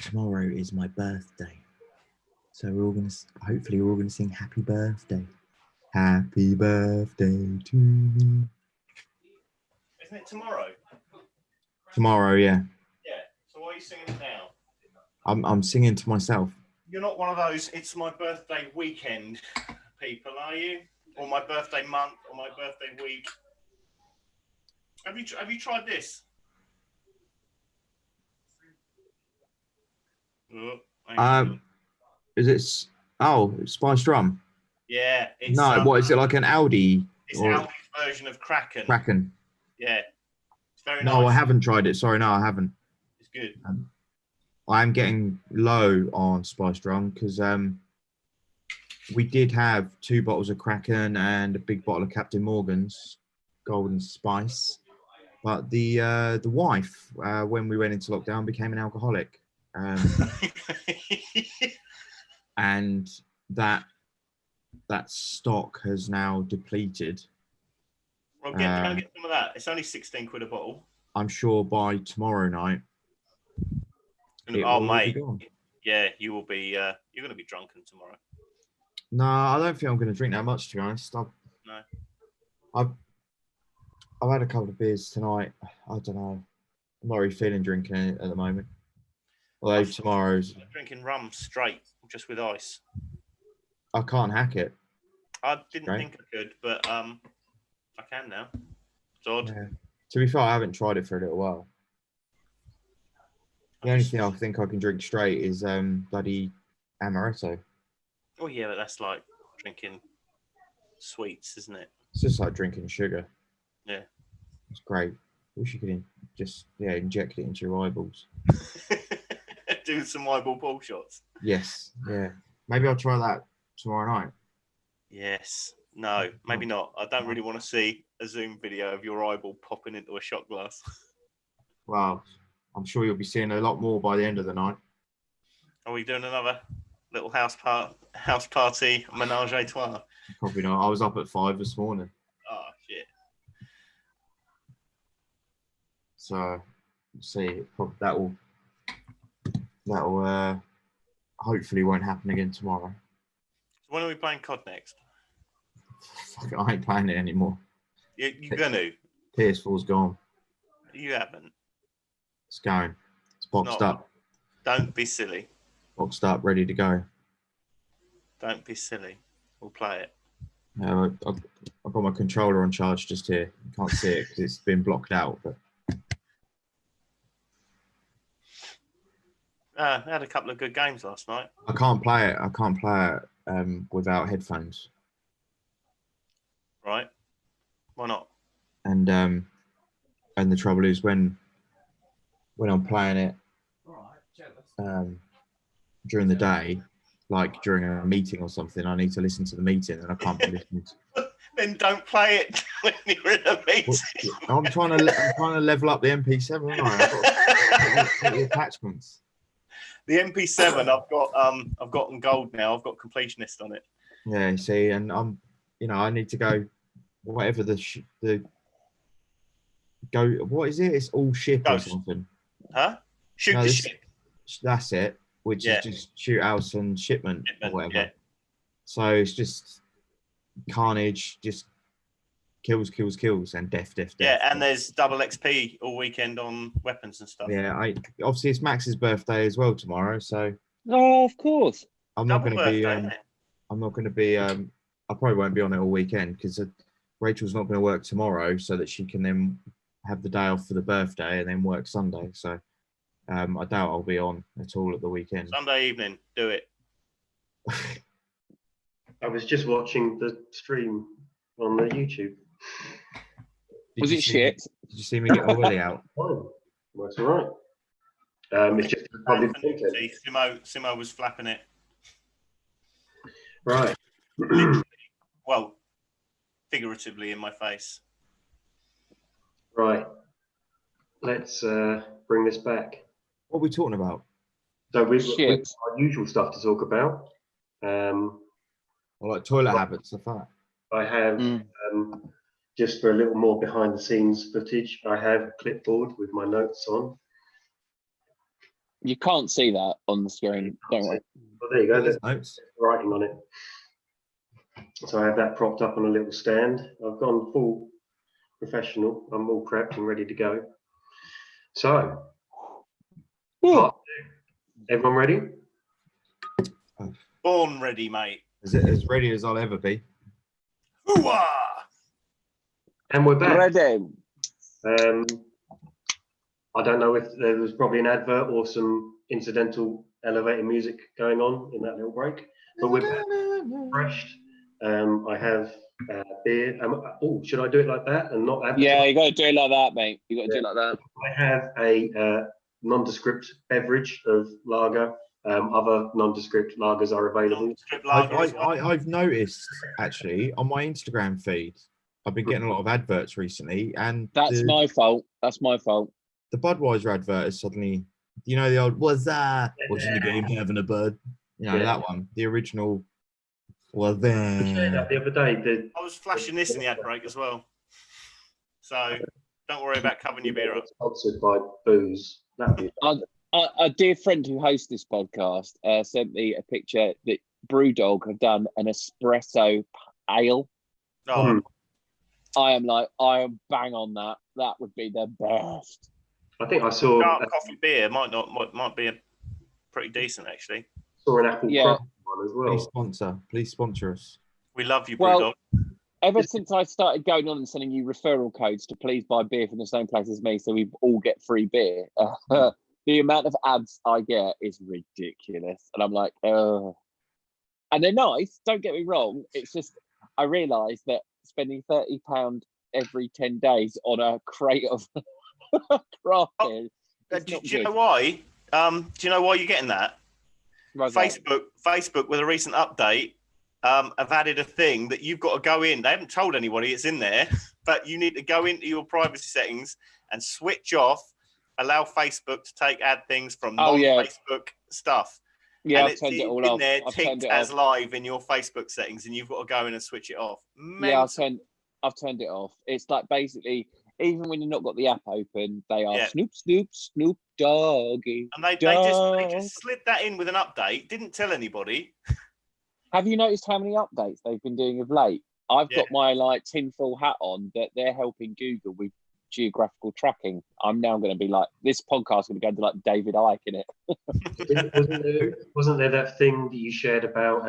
Tomorrow is my birthday, so hopefully we're all gonna sing happy birthday to me. Isn't it tomorrow? Tomorrow, yeah. Yeah. So why are you singing it now? I'm singing to myself. You're not one of those "it's my birthday weekend" people, are you? Or my birthday month, or my birthday week? Have you tried this? Oh, hang on. Is it? Spiced rum. Yeah. It's, No, what is it, like an Audi It's or Aldi's version of Kraken. Kraken? Yeah. It's very No, nice. I haven't tried it. Sorry, no, I haven't. It's good. I'm getting low on spiced rum because we did have 2 bottles of Kraken and a big bottle of Captain Morgan's Golden Spice, but the wife, when we went into lockdown, became an alcoholic, and that stock has now depleted. Well, go and get some of that. It's only 16 quid a bottle. I'm sure by tomorrow night. Oh, mate. Yeah, you will be. You're going to be drunken tomorrow. No, I don't think I'm going to drink that much, to be honest. I've had a couple of beers tonight. I don't know. I'm not really feeling drinking it at the moment. Although tomorrow's... I'm drinking rum straight, just with ice. I can't hack it. I didn't think I could, but I can now. It's odd. Yeah. To be fair, I haven't tried it for a little while. The only thing I think I can drink straight is bloody amaretto. Oh yeah, but that's like drinking sweets, isn't it? It's just like drinking sugar. Yeah. It's great. Wish you could just inject it into your eyeballs. Do some eyeball ball shots. Yes. Yeah. Maybe I'll try that tomorrow night. Yes. No, maybe not. I don't really want to see a Zoom video of your eyeball popping into a shot glass. Well, I'm sure you'll be seeing a lot more by the end of the night. Are we doing another little house party menage a trois? Probably not. I was up at 5 this morning. Oh shit. So see, that will hopefully won't happen again tomorrow. So when are we playing COD next? Fuck it, I ain't playing it anymore. You're gonna. PS4's gone. You haven't. It's going. It's boxed up. Don't be silly. Boxed up, ready to go. Don't be silly. We'll play it. I've got my controller on charge just here. You can't see it because it's been blocked out. But I had a couple of good games last night. I can't play it without headphones. Right? Why not? And the trouble is when I'm playing it during the day, like during a meeting or something, I need to listen to the meeting, and I can't be listening to... Then don't play it when you're in a meeting. I'm trying to level up the MP7. I've got the attachments. The MP7, I've gotten gold now. I've got completionist on it. Yeah, see, and I need to go whatever what is it? It's all ship Ghost. or something. Huh? Shoot the ship. That's it. Which is just shoot house and shipment or whatever. Yeah. So it's just carnage, just kills, and death. Yeah, and there's double XP all weekend on weapons and stuff. Yeah, obviously it's Max's birthday as well tomorrow, so. Oh, of course. I'm not going to be. I probably won't be on it all weekend because Rachel's not going to work tomorrow, so that she can then have the day off for the birthday and then work Sunday. So I doubt I'll be on at all at the weekend. Sunday evening, do it. I was just watching the stream on the YouTube. Was it shit? Did you see me get my willy out? Fine. That's all right. It's just probably See, Simo was flapping it. right. Well, figuratively in my face. Right. Let's bring this back. What are we talking about? So we've Shit. got our usual stuff to talk about. Like toilet habits, stuff like that. I have just for a little more behind the scenes footage, I have a clipboard with my notes on. You can't see that on the screen. Don't worry. Well, there you go. There's There's notes. writing on it. So I have that propped up on a little stand. I've gone full professional. I'm all prepped and ready to go. So, part two. Everyone ready? Born ready, mate. Is it as ready as I'll ever be? Hooah! And we're back. Ready. I don't know if there was probably an advert or some incidental elevator music going on in that little break, but we're back, refreshed. I have beer. Oh, should I do it like that and not advertise? Yeah, you got to do it like that, mate. You got to do it like that. I have a nondescript beverage of lager. Other nondescript lagers are available. I've noticed actually on my Instagram feed, I've been getting a lot of adverts recently, and That's my fault. That's my fault. the Budweiser advert is suddenly, you know, the old "what's that? Watching the game, having a bud." You know, that one, the original. Well, I shared that then the other day. I was flashing this in the ad break as well. So don't worry about covering your beer up. Sponsored by booze. That'd be A dear friend who hosts this podcast sent me a picture that Brewdog have done an espresso ale. Oh, I am bang on that. That would be the best. I think I saw dark coffee beer might be a pretty decent actually. an apple Yeah. crumb one as well. please sponsor us. We love you, Well, Brewdog. Ever since I started going on and sending you referral codes to please buy beer from the same place as me, so we all get free beer, the amount of ads I get is ridiculous. And I'm like, oh. And they're nice, don't get me wrong. It's just, I realised that spending £30 every 10 days on a crate of craft beer is Do not you good. know why? Do you know why you're getting that? Right, right. Facebook, with a recent update, have added a thing that you've got to go in. They haven't told anybody it's in there, but you need to go into your privacy settings and switch off, allow Facebook to take ad things from non-Facebook stuff. Yeah, and I've turned it all in off. there, I've ticked turned it as off. live in your Facebook settings, and you've got to go in and switch it off. Yeah, I've turned it off. It's like basically, even when you've not got the app open, they are Snoop Doggy. And they just slid that in with an update. Didn't tell anybody. Have you noticed how many updates they've been doing of late? I've got my tinfoil hat on that they're helping Google with geographical tracking. I'm now going to be like, this podcast is going to go to like David Icke in it. Wasn't there that thing that you shared about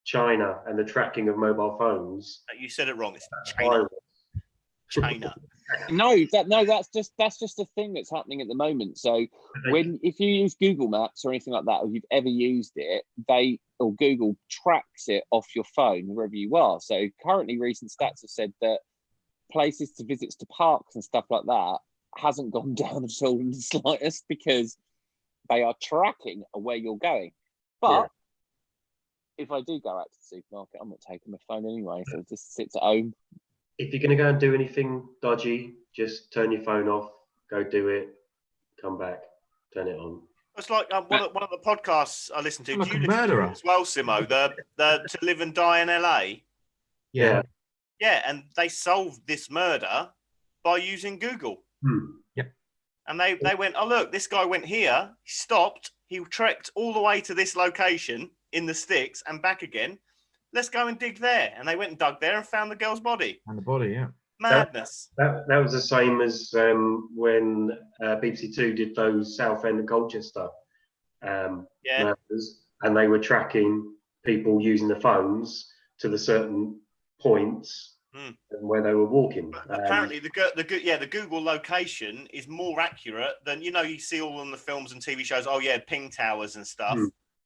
China and the tracking of mobile phones? You said it wrong. It's China. China. No, that's just a thing that's happening at the moment. So if you use Google Maps or anything like that, or you've ever used it, Google tracks it off your phone wherever you are. So currently, recent stats have said that places to visit to parks and stuff like that hasn't gone down at all in the slightest because they are tracking where you're going. But if I do go out to the supermarket, I'm not taking my phone anyway, so it just sits at home. If you're going to go and do anything dodgy, just turn your phone off, go do it, come back, turn it on. It's like one of the podcasts I listen to. I'm like do you a listen to murderer it as well, Simo? The To Live and Die in LA. Yeah. Yeah, and they solved this murder by using Google. Yep. And they went, oh, look, this guy went here, he stopped, he trekked all the way to this location in the sticks and back again. Let's go and dig there. And they went and dug there and found the girl's body. and the body, yeah. Madness. That was the same as when BBC Two did those Southend and Colchester murders, and they were tracking people using the phones to the certain points and where they were walking. Apparently, the Google location is more accurate than you see all on the films and TV shows. Oh yeah, ping towers and stuff.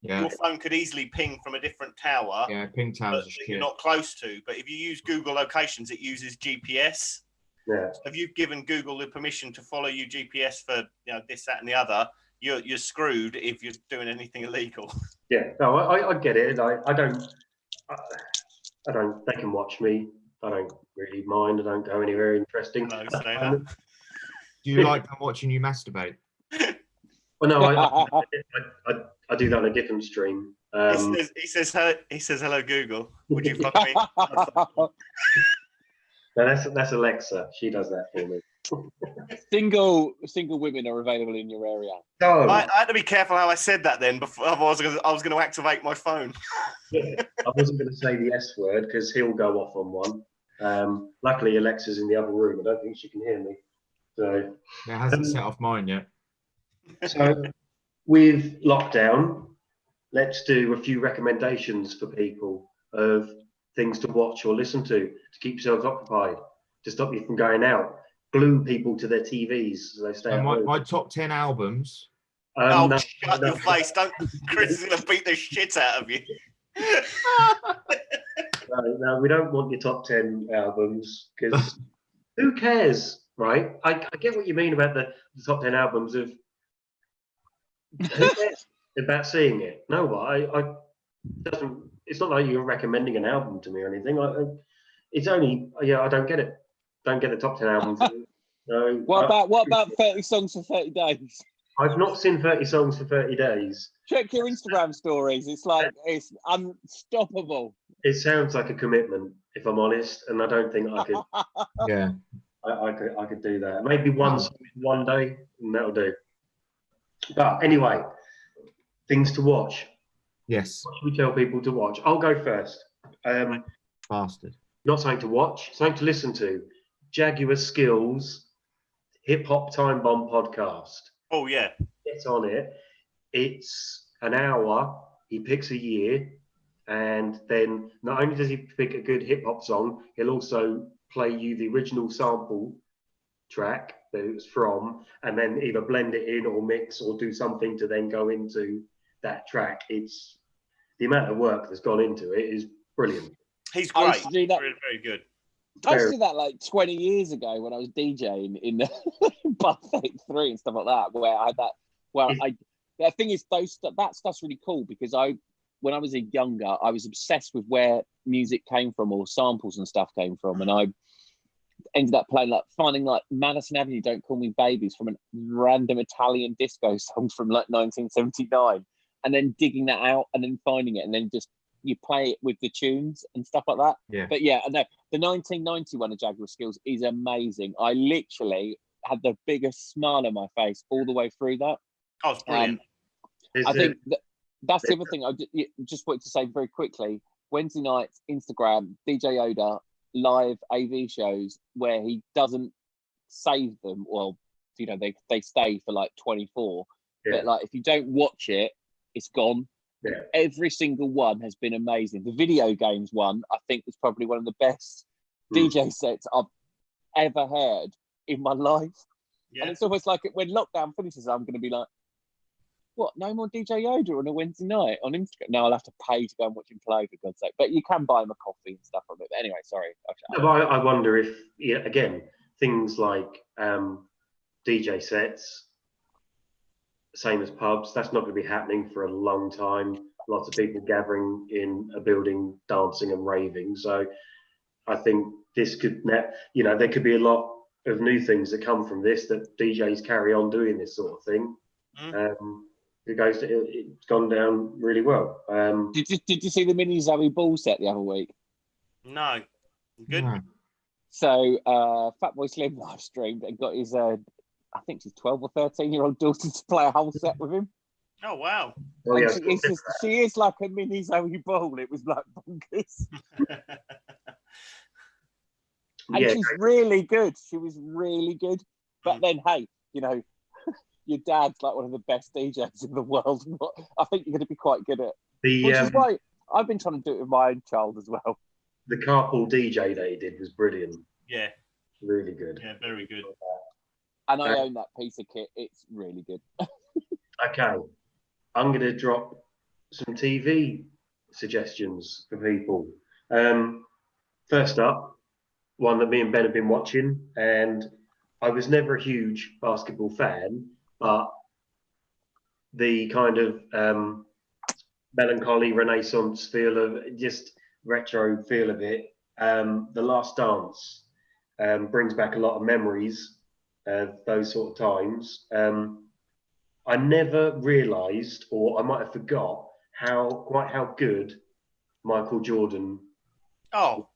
Yeah. Your phone could easily ping from a different tower. Yeah, ping towers that you're not close to. But if you use Google locations, it uses GPS. Yeah. So if you've given Google the permission to follow you GPS for this, that, and the other, you're screwed if you're doing anything illegal. Yeah. No, I get it. I don't. They can watch me. I don't really mind. I don't go anywhere interesting. No, say that. Do you like them watching you masturbate? Well, no, I do that on a different stream. He says hello Google. Would you fuck me? No, that's Alexa. She does that for me. Single women are available in your area. So, I had to be careful how I said that then, before otherwise I was going to activate my phone. I wasn't going to say the S word because he'll go off on one. Luckily, Alexa's in the other room. I don't think she can hear me. So, It hasn't set off mine yet. so with lockdown, let's do a few recommendations for people of things to watch or listen to keep yourselves occupied, to stop you from going out. Glue people to their TVs so they stay at home. My top 10 albums. No, Shut your face. Don't. Chris is going to beat the shit out of you. no, we don't want your top 10 albums because who cares, right? I get what you mean about the top 10 albums of who cares about seeing it. No, I doesn't. It's not like you're recommending an album to me or anything. It's only I don't get it. Don't get the top 10 albums. No. What about 30 songs for 30 days? I've not seen 30 songs for 30 days. Check your Instagram stories. It's like it's unstoppable. It sounds like a commitment, if I'm honest, and I don't think I could. Yeah. I could do that. Maybe one day, and that'll do. But anyway, things to watch. Yes. What should we tell people to watch? I'll go first. Bastard. Not something to watch, something to listen to. Jaguar Skills Hip Hop Time Bomb podcast. Oh, yeah. Get on it. It's an hour. He picks a year. And then not only does he pick a good hip hop song, he'll also play you the original sample track that it was from, and then either blend it in or mix or do something to then go into that track. It's the amount of work that's gone into it is brilliant. He's I great. used to do that. Very, very good. I used to do that like 20 years ago when I was DJing in the Buffet 3 and stuff like that, where I had that. Well, the thing is, that stuff's really cool because when I was younger, I was obsessed with where music came from or samples and stuff came from, and I ended up finding Madison Avenue, Don't Call Me Babies from a random Italian disco song from like 1979, and then digging that out and then finding it, and then just you play it with the tunes and stuff like that. Yeah. But yeah, no, the 1990 one of Jaguar Skills is amazing. I literally had the biggest smile on my face all the way through that. Oh, it's brilliant. I think that's the other thing I just wanted to say very quickly. Wednesday nights, Instagram, DJ Yoda live AV shows where he doesn't save them. Well, you know, they stay for like 24. Yeah. But like if you don't watch it, it's gone. Yeah. Every single one has been amazing. The video games one, I think, was probably one of the best DJ sets I've ever heard in my life. Yeah. And it's almost like when lockdown finishes, I'm going to be like, what? No more DJ Yoda on a Wednesday night on Instagram? No, I'll have to pay to go and watch him play, for God's sake. But you can buy him a coffee and stuff from it. But anyway, sorry. I wonder if, again, things like DJ sets, same as pubs, that's not going to be happening for a long time. Lots of people gathering in a building, dancing and raving. So I think this could, there could be a lot of new things that come from this, that DJs carry on doing this sort of thing. It's gone down really well. Did you see the mini Zoe Ball set the other week? No. Good. No. So Fatboy Slim live streamed and got his I think she's 12 or 13-year-old daughter to play a whole set with him. Oh, wow. Oh, yeah. She is like a mini Zoe Ball. It was like bonkers. And she's really good. She was really good. But then, hey, you know, your dad's like one of the best DJs in the world. I think you're going to be quite good at it. Which is why I've been trying to do it with my own child as well. The carpool DJ that he did was brilliant. Yeah. Really good. Yeah, very good. And I own that piece of kit. It's really good. Okay. I'm going to drop some TV suggestions for people. First up, one that me and Ben have been watching, and I was never a huge basketball fan, but the kind of melancholy Renaissance feel of just retro feel of it, The Last Dance brings back a lot of memories of those sort of times. I never realised, or I might have forgot, how good Michael Jordan. Oh,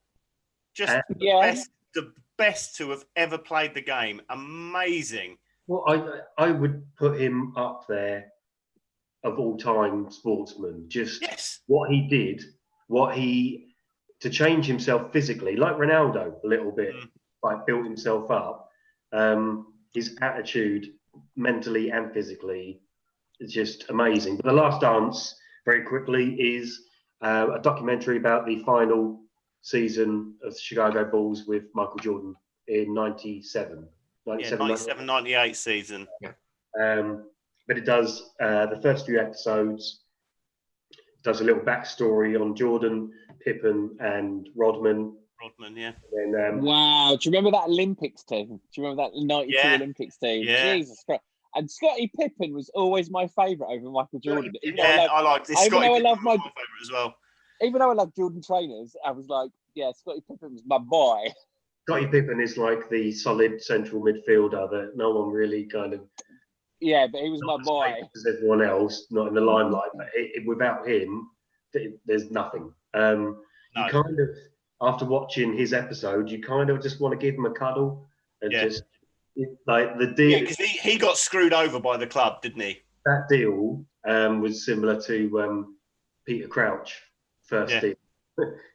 just yeah. best the best to have ever played the game. Amazing. Well, I would put him up there of all time sportsmen. Just Yes. what he did, to change himself physically, like Ronaldo a little bit, like built himself up. His attitude, mentally and physically, is just amazing. But The Last Dance, very quickly, is a documentary about the final season of the Chicago Bulls with Michael Jordan in 97. 97-98 season. But it does the first few episodes, does a little backstory on Jordan, Pippen, and Rodman. Yeah. And, Wow. Do you remember that Olympics team? Do you remember that 92 Olympics team? Yeah. Jesus Christ. And Scottie Pippen was always my favourite over Michael Jordan. I like this. Even though I love my favourite as well. Even though I love Jordan trainers, I was like, yeah, Scottie Pippen was my boy. Scottie Pippen is like the solid central midfielder that no one really kind of. Yeah, but he was my boy. As everyone else, not in the limelight. But without him, there's nothing. You kind of, after watching his episode, you kind of just want to give him a cuddle and just like the deal. Yeah, because he got screwed over by the club, didn't he? That deal was similar to Peter Crouch first deal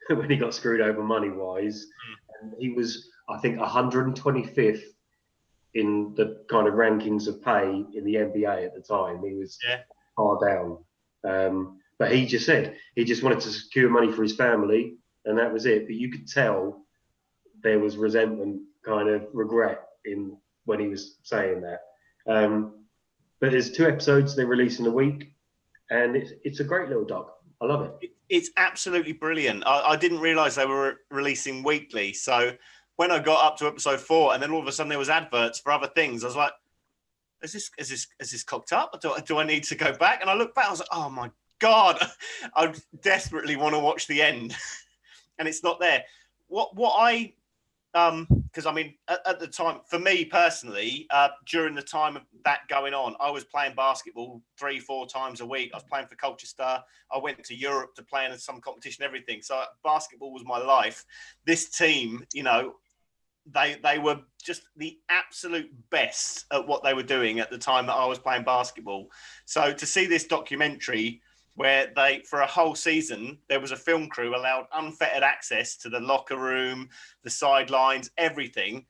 when he got screwed over money wise, and he was, I think, 125th in the kind of rankings of pay in the NBA at the time. He was far down. But he just said he just wanted to secure money for his family, and that was it. But you could tell there was resentment, kind of regret in when he was saying that. But there's 2 episodes they release in a week, and it's a great little doc. I love it. It's absolutely brilliant. I didn't realise they were releasing weekly. So when I got up to episode 4, and then all of a sudden there was adverts for other things, I was like, "Is this cocked up? Do I need to go back?" And I looked back, I was like, "Oh my God, I desperately want to watch the end," and it's not there. Because I mean, at the time, for me personally, during the time of that going on, I was playing basketball 3-4 times a week. I was playing for Colchester. I went to Europe to play in some competition, everything. So basketball was my life. This team, they were just the absolute best at what they were doing at the time that I was playing basketball. So to see this documentary where for a whole season, there was a film crew allowed unfettered access to the locker room, the sidelines, everything.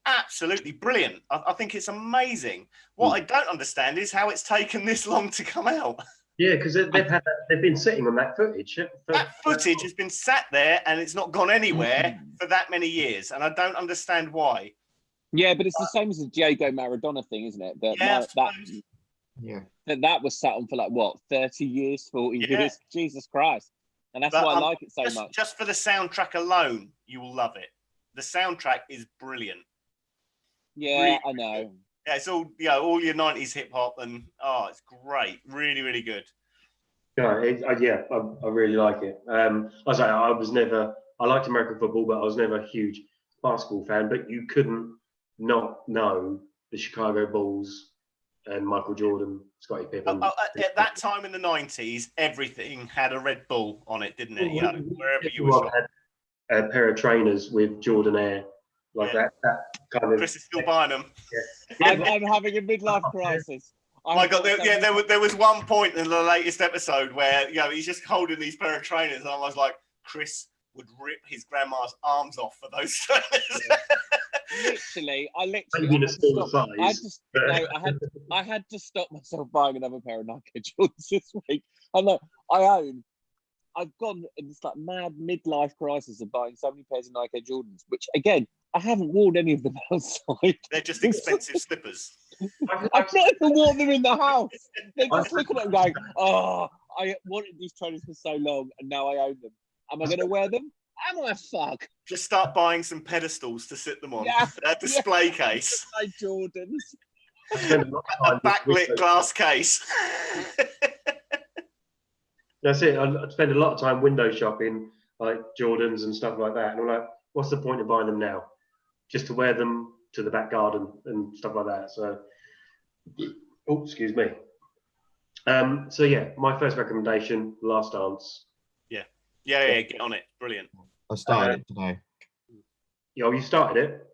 Absolutely brilliant. I think it's amazing. What I don't understand is how it's taken this long to come out. Yeah, because they've been sitting on that footage. That footage has been sat there and it's not gone anywhere for that many years, and I don't understand why. Yeah, but it's the same as the Diego Maradona thing, isn't it? That was sat on for like what, 30 years, 40 years? Jesus Christ. And that's why I like it so much. Just for the soundtrack alone, you will love it. The soundtrack is brilliant. Yeah, really, I know. Good. Yeah, it's all your 90s hip hop, and it's great. Really, really good. Yeah, I really like it. I liked American football, but I was never a huge basketball fan. But you couldn't not know the Chicago Bulls and Michael Jordan, Scottie Pippen. At that time in the 90s, everything had a Red Bull on it, didn't it? Wherever you were. Had a pair of trainers with Jordan Air, that kind of. Chris is still buying them. Yeah. I'm having a midlife crisis. Oh my God, there was one point in the latest episode where he's just holding these pair of trainers, and I was like, Chris would rip his grandma's arms off for those trainers. I had to stop myself buying another pair of Nike Jordans this week. I've gone in this like mad midlife crisis of buying so many pairs of Nike Jordans, which again, I haven't worn any of them outside. They're just expensive slippers. I've not even worn them in the house. They're just looking at them going, I wanted these trainers for so long and now I own them. Am I going to wear them? Am I? Fuck. Just start buying some pedestals to sit them on. Yeah. A display case. My Jordans. A backlit glass case. That's it. I spend a lot of time window shopping, like Jordans and stuff like that. And I'm like, what's the point of buying them now? Just to wear them to the back garden and stuff like that. So, excuse me. My first recommendation, Last Dance. Yeah, get on it. Brilliant. I started it today. You started it?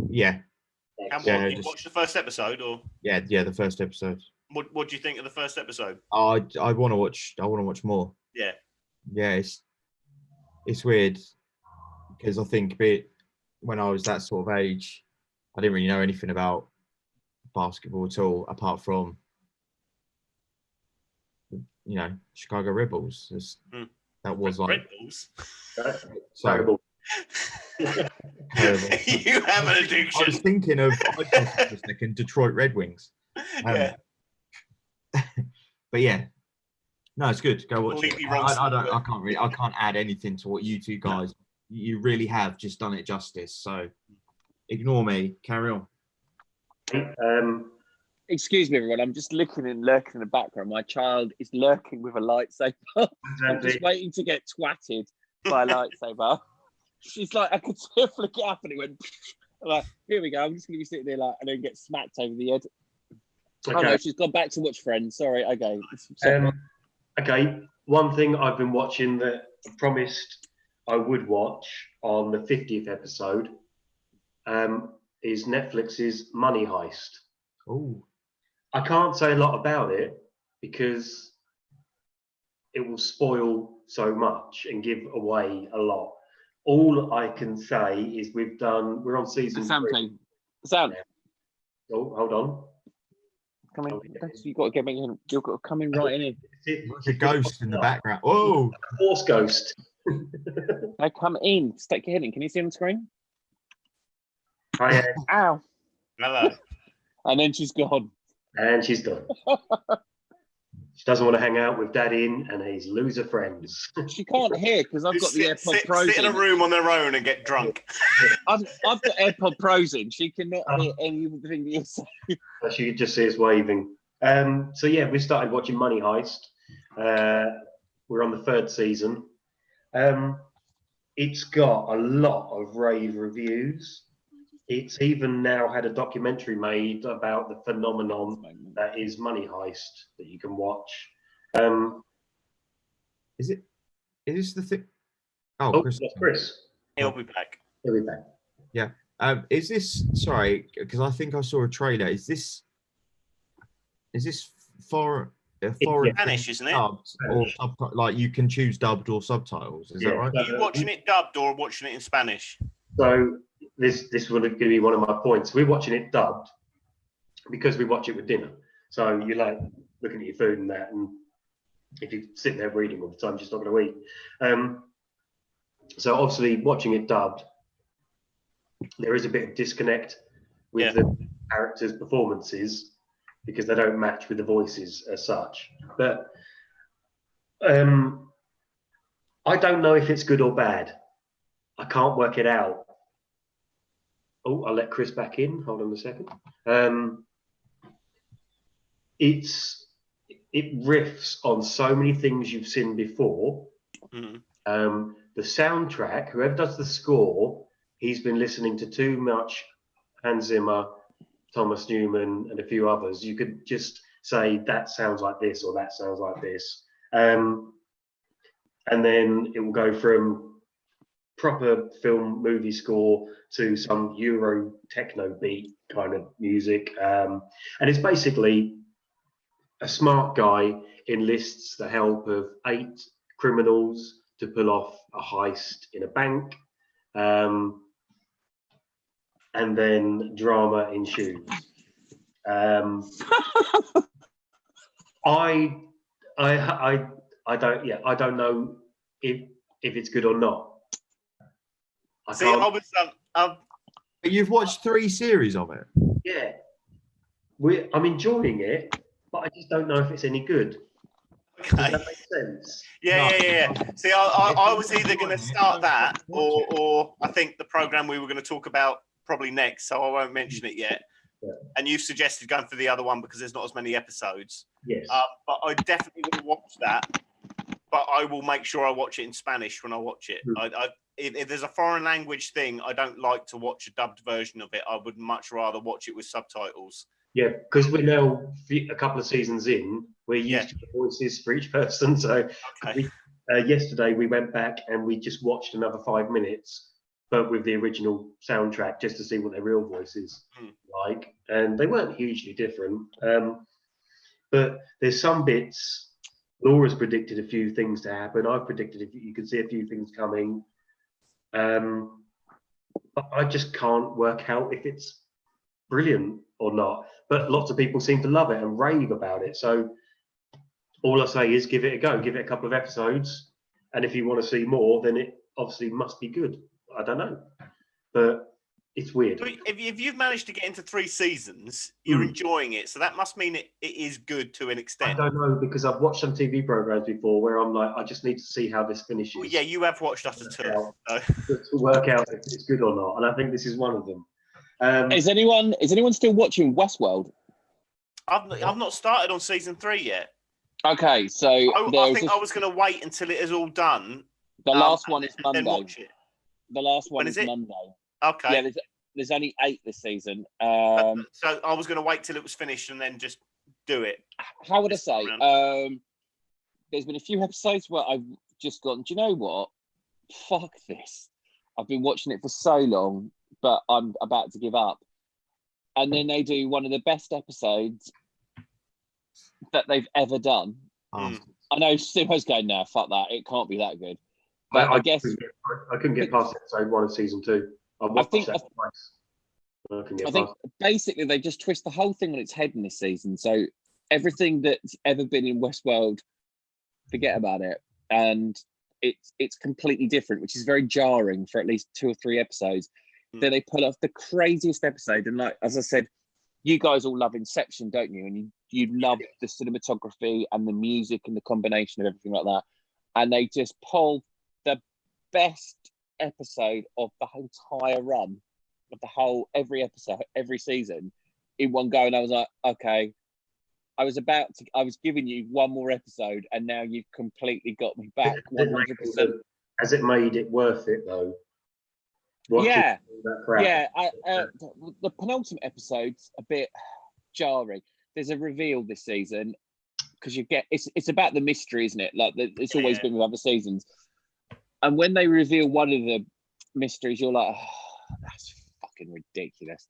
Yeah, And Yeah, what, you just- watched the first episode, or yeah, the first episode. what do you think of the first episode? I want to watch. I want to watch more. Yeah. Yeah, it's weird because I think when I was that sort of age, I didn't really know anything about basketball at all, apart from Chicago Rebels. That was like Red Bulls. so Incredible. terrible. You have an I was addiction. thinking of for a second, Detroit Red Wings. Yeah. But yeah, no, it's good. Go watch it. Completely wrong I can't add anything to what you two guys. You really have just done it justice. So ignore me. Carry on. Excuse me, everyone. I'm just looking and lurking in the background. My child is lurking with a lightsaber. I'm just waiting to get twatted by a lightsaber. She's like, I could see her flick it up, and it went. I'm like, here we go. I'm just going to be sitting there like, and then get smacked over the head. Okay. Oh no, she's gone back to watch Friends. Sorry. Okay. Okay. One thing I've been watching that I promised I would watch on the 50th episode is Netflix's Money Heist. Oh, I can't say a lot about it because it will spoil so much and give away a lot. All I can say is we're on season Sam, 3. Sam, Oh, hold on. come in. You've got to get me in. You've got to come in right in here. there's a ghost in the background. Oh, Force Ghost. Now come in. Stick your head in. Can you see on the screen? Hi, Ow. Hello. And then she's gone. and she's done. She doesn't want to hang out with Daddy and his loser friends. She can't hear because I've got the AirPod Pros sit in a in. room on their own and get drunk. I've got AirPod Pros in. She cannot hear anything that you're saying. She could just see us waving. So yeah, we started watching Money Heist. We're on the 3rd season. It's got a lot of rave reviews. It's even now had a documentary made about the phenomenon that is Money Heist that you can watch. is this the thing? Oh, Chris. that's Chris. He'll be back. He'll be back. Is this sorry? Because I think I saw a trailer. Is this foreign Spanish, isn't it? dubbed or like you can choose dubbed or subtitles? Is that right? Are you watching it dubbed or watching it in Spanish? So this was going to be one of my points. We're watching it dubbed because we watch it with dinner. So you like looking at your food and that, and if you sit there reading all the time, you're just not going to eat. So obviously, watching it dubbed, there is a bit of disconnect with the characters' performances because they don't match with the voices as such. But I don't know if it's good or bad. I can't work it out. Oh, I'll let Chris back in. Hold on a second. It riffs on so many things you've seen before. Mm-hmm. The soundtrack, whoever does the score, he's been listening to too much Hans Zimmer, Thomas Newman, and a few others. You could just say that sounds like this or that sounds like this. And then it will go from proper film movie score to some Euro techno beat kind of music. And it's basically a smart guy enlists the help of 8 criminals to pull off a heist in a bank. And then drama ensues. I don't know if it's good or not. But you've watched 3 series of it. Yeah, I'm enjoying it, but I just don't know if it's any good. Does that make sense? Yeah. See, I was either going to start that or I think the program we were going to talk about probably next, so I won't mention it yet. Yeah. And you've suggested going for the other one because there's not as many episodes. Yes. But I definitely will watch that. But I will make sure I watch it in Spanish when I watch it. If there's a foreign language thing, I don't like to watch a dubbed version of it. I would much rather watch it with subtitles. Yeah, because we're now a couple of seasons in. We're used to the voices for each person. So yesterday we went back and we just watched another 5 minutes but with the original soundtrack, just to see what their real voices like. And they weren't hugely different. But there's some bits. Laura's predicted a few things to happen. I've predicted you could see a few things coming. But I just can't work out if it's brilliant or not. But lots of people seem to love it and rave about it. So all I say is give it a go. Give it a couple of episodes. And if you want to see more, then it obviously must be good. I don't know. But it's weird. If you've managed to get into 3 seasons, you're enjoying it. So that must mean it is good to an extent. I don't know, because I've watched some TV programs before where I'm like, I just need to see how this finishes. Well, yeah, you have watched us to work out if it's good or not. And I think this is one of them. Is anyone still watching Westworld? I've not started on season 3 yet. Okay, so I think I was going to wait until it is all done. The last one is Monday. Then watch it. The last one is is it? Monday. Okay. Yeah, there's only 8 this season. So I was going to wait till it was finished and then just do it. How would I say? There's been a few episodes where I've just gone, do you know what? Fuck this. I've been watching it for so long, but I'm about to give up. And then they do one of the best episodes that they've ever done. I know Simo's going, now, fuck that. It can't be that good. But I guess I couldn't get past episode 1 of season 2. I think basically they just twist the whole thing on its head in this season. So everything that's ever been in Westworld, forget about it. And it's completely different, which is very jarring for at least 2 or 3 episodes. Then they pull off the craziest episode. And like, as I said, you guys all love Inception, don't you? And you love the cinematography and the music and the combination of everything like that. And they just pull the best episode of the entire run of every episode, every season in one go. And I was like, okay, I was giving you one more episode and now you've completely got me back 100%. Has it made it worth it though? Yeah. The penultimate episode's a bit jarring. There's a reveal this season because it's about the mystery, isn't it? Like it's always been with other seasons. And when they reveal one of the mysteries, you're like, oh, that's fucking ridiculous.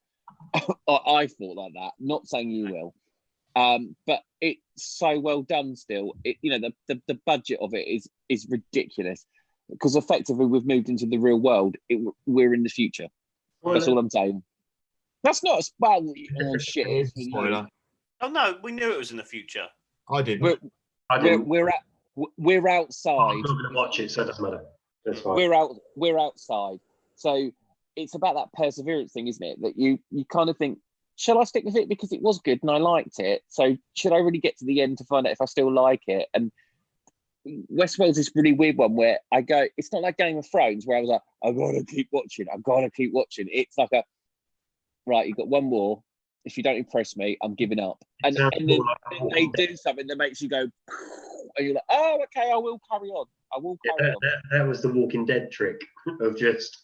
I thought like that. Not saying you will, but it's so well done. Still, the budget of it is ridiculous because effectively we've moved into the real world. We're in the future. That's all I'm saying. That's not a spoiler. Oh shit! Spoiler. Oh no, we knew it was in the future. I didn't. We're outside. I'm not going to watch it, so it doesn't matter. That's fine. We're outside. So it's about that perseverance thing, isn't it? That you kind of think, shall I stick with it because it was good and I liked it? So should I really get to the end to find out if I still like it? And Westworld's this really weird one where I go, it's not like Game of Thrones where I was like, I've got to keep watching. It's like right, you've got one more. If you don't impress me, I'm giving up. And then they do something that makes you go, and you're like, oh, okay, I will carry on. That was the Walking Dead trick of just,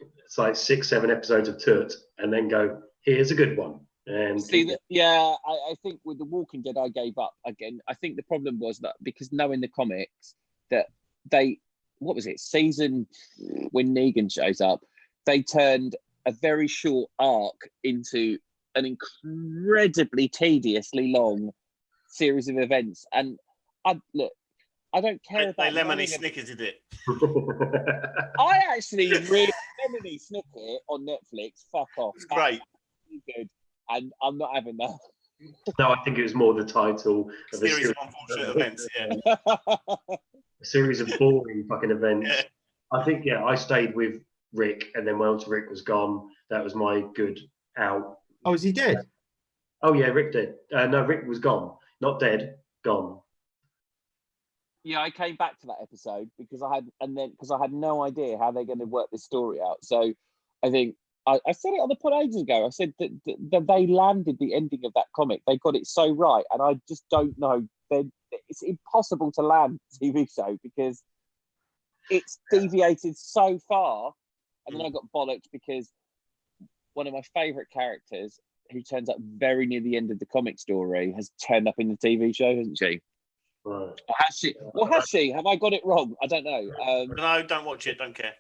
it's like 6-7 episodes of Tut and then go, here's a good one. And I think with the Walking Dead, I gave up again. I think the problem was that because knowing the comics, that what was it, season when Negan shows up, they turned a very short arc into an incredibly tediously long series of events. And I don't care about... They Lemony Snicket'd it. I actually really... Lemony Snicket on Netflix, fuck off. It's great. Really good. And I'm not having that. No, I think it was more the title of a series of unfortunate events, yeah. A series of boring fucking events. Yeah. I think, I stayed with Rick, and then once Rick was gone, that was my good out. Oh, is he dead? Oh, yeah, Rick dead. No, Rick was gone. Not dead, gone. Yeah, I came back to that episode because I had no idea how they're going to work this story out. So I think I said it on the pod ages ago. I said that they landed the ending of that comic. They got it so right, and I just don't know. It's impossible to land a TV show because it's deviated so far. And then I got bollocked because one of my favourite characters, who turns up very near the end of the comic story, has turned up in the TV show, hasn't she? Right. Or has she? Well, has she? Have I got it wrong? I don't know. No, don't watch it. Don't care.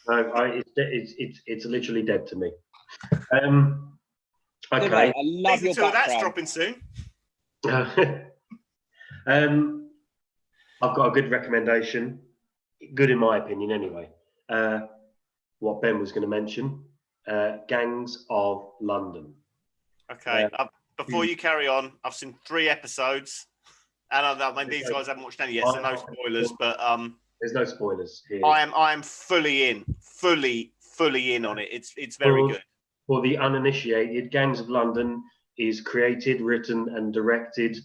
It's literally dead to me. Hey, Okay. mate, I love Season your 2 of that's background. dropping soon. I've got a good recommendation. Good in my opinion, anyway. What Ben was going to mention, Gangs of London. Okay. Before you carry on, I've seen 3 episodes, and I mean these guys haven't watched any yet, so no spoilers. But there's no spoilers here. I am fully in on it. It's very good. For the uninitiated, Gangs of London is created, written, and directed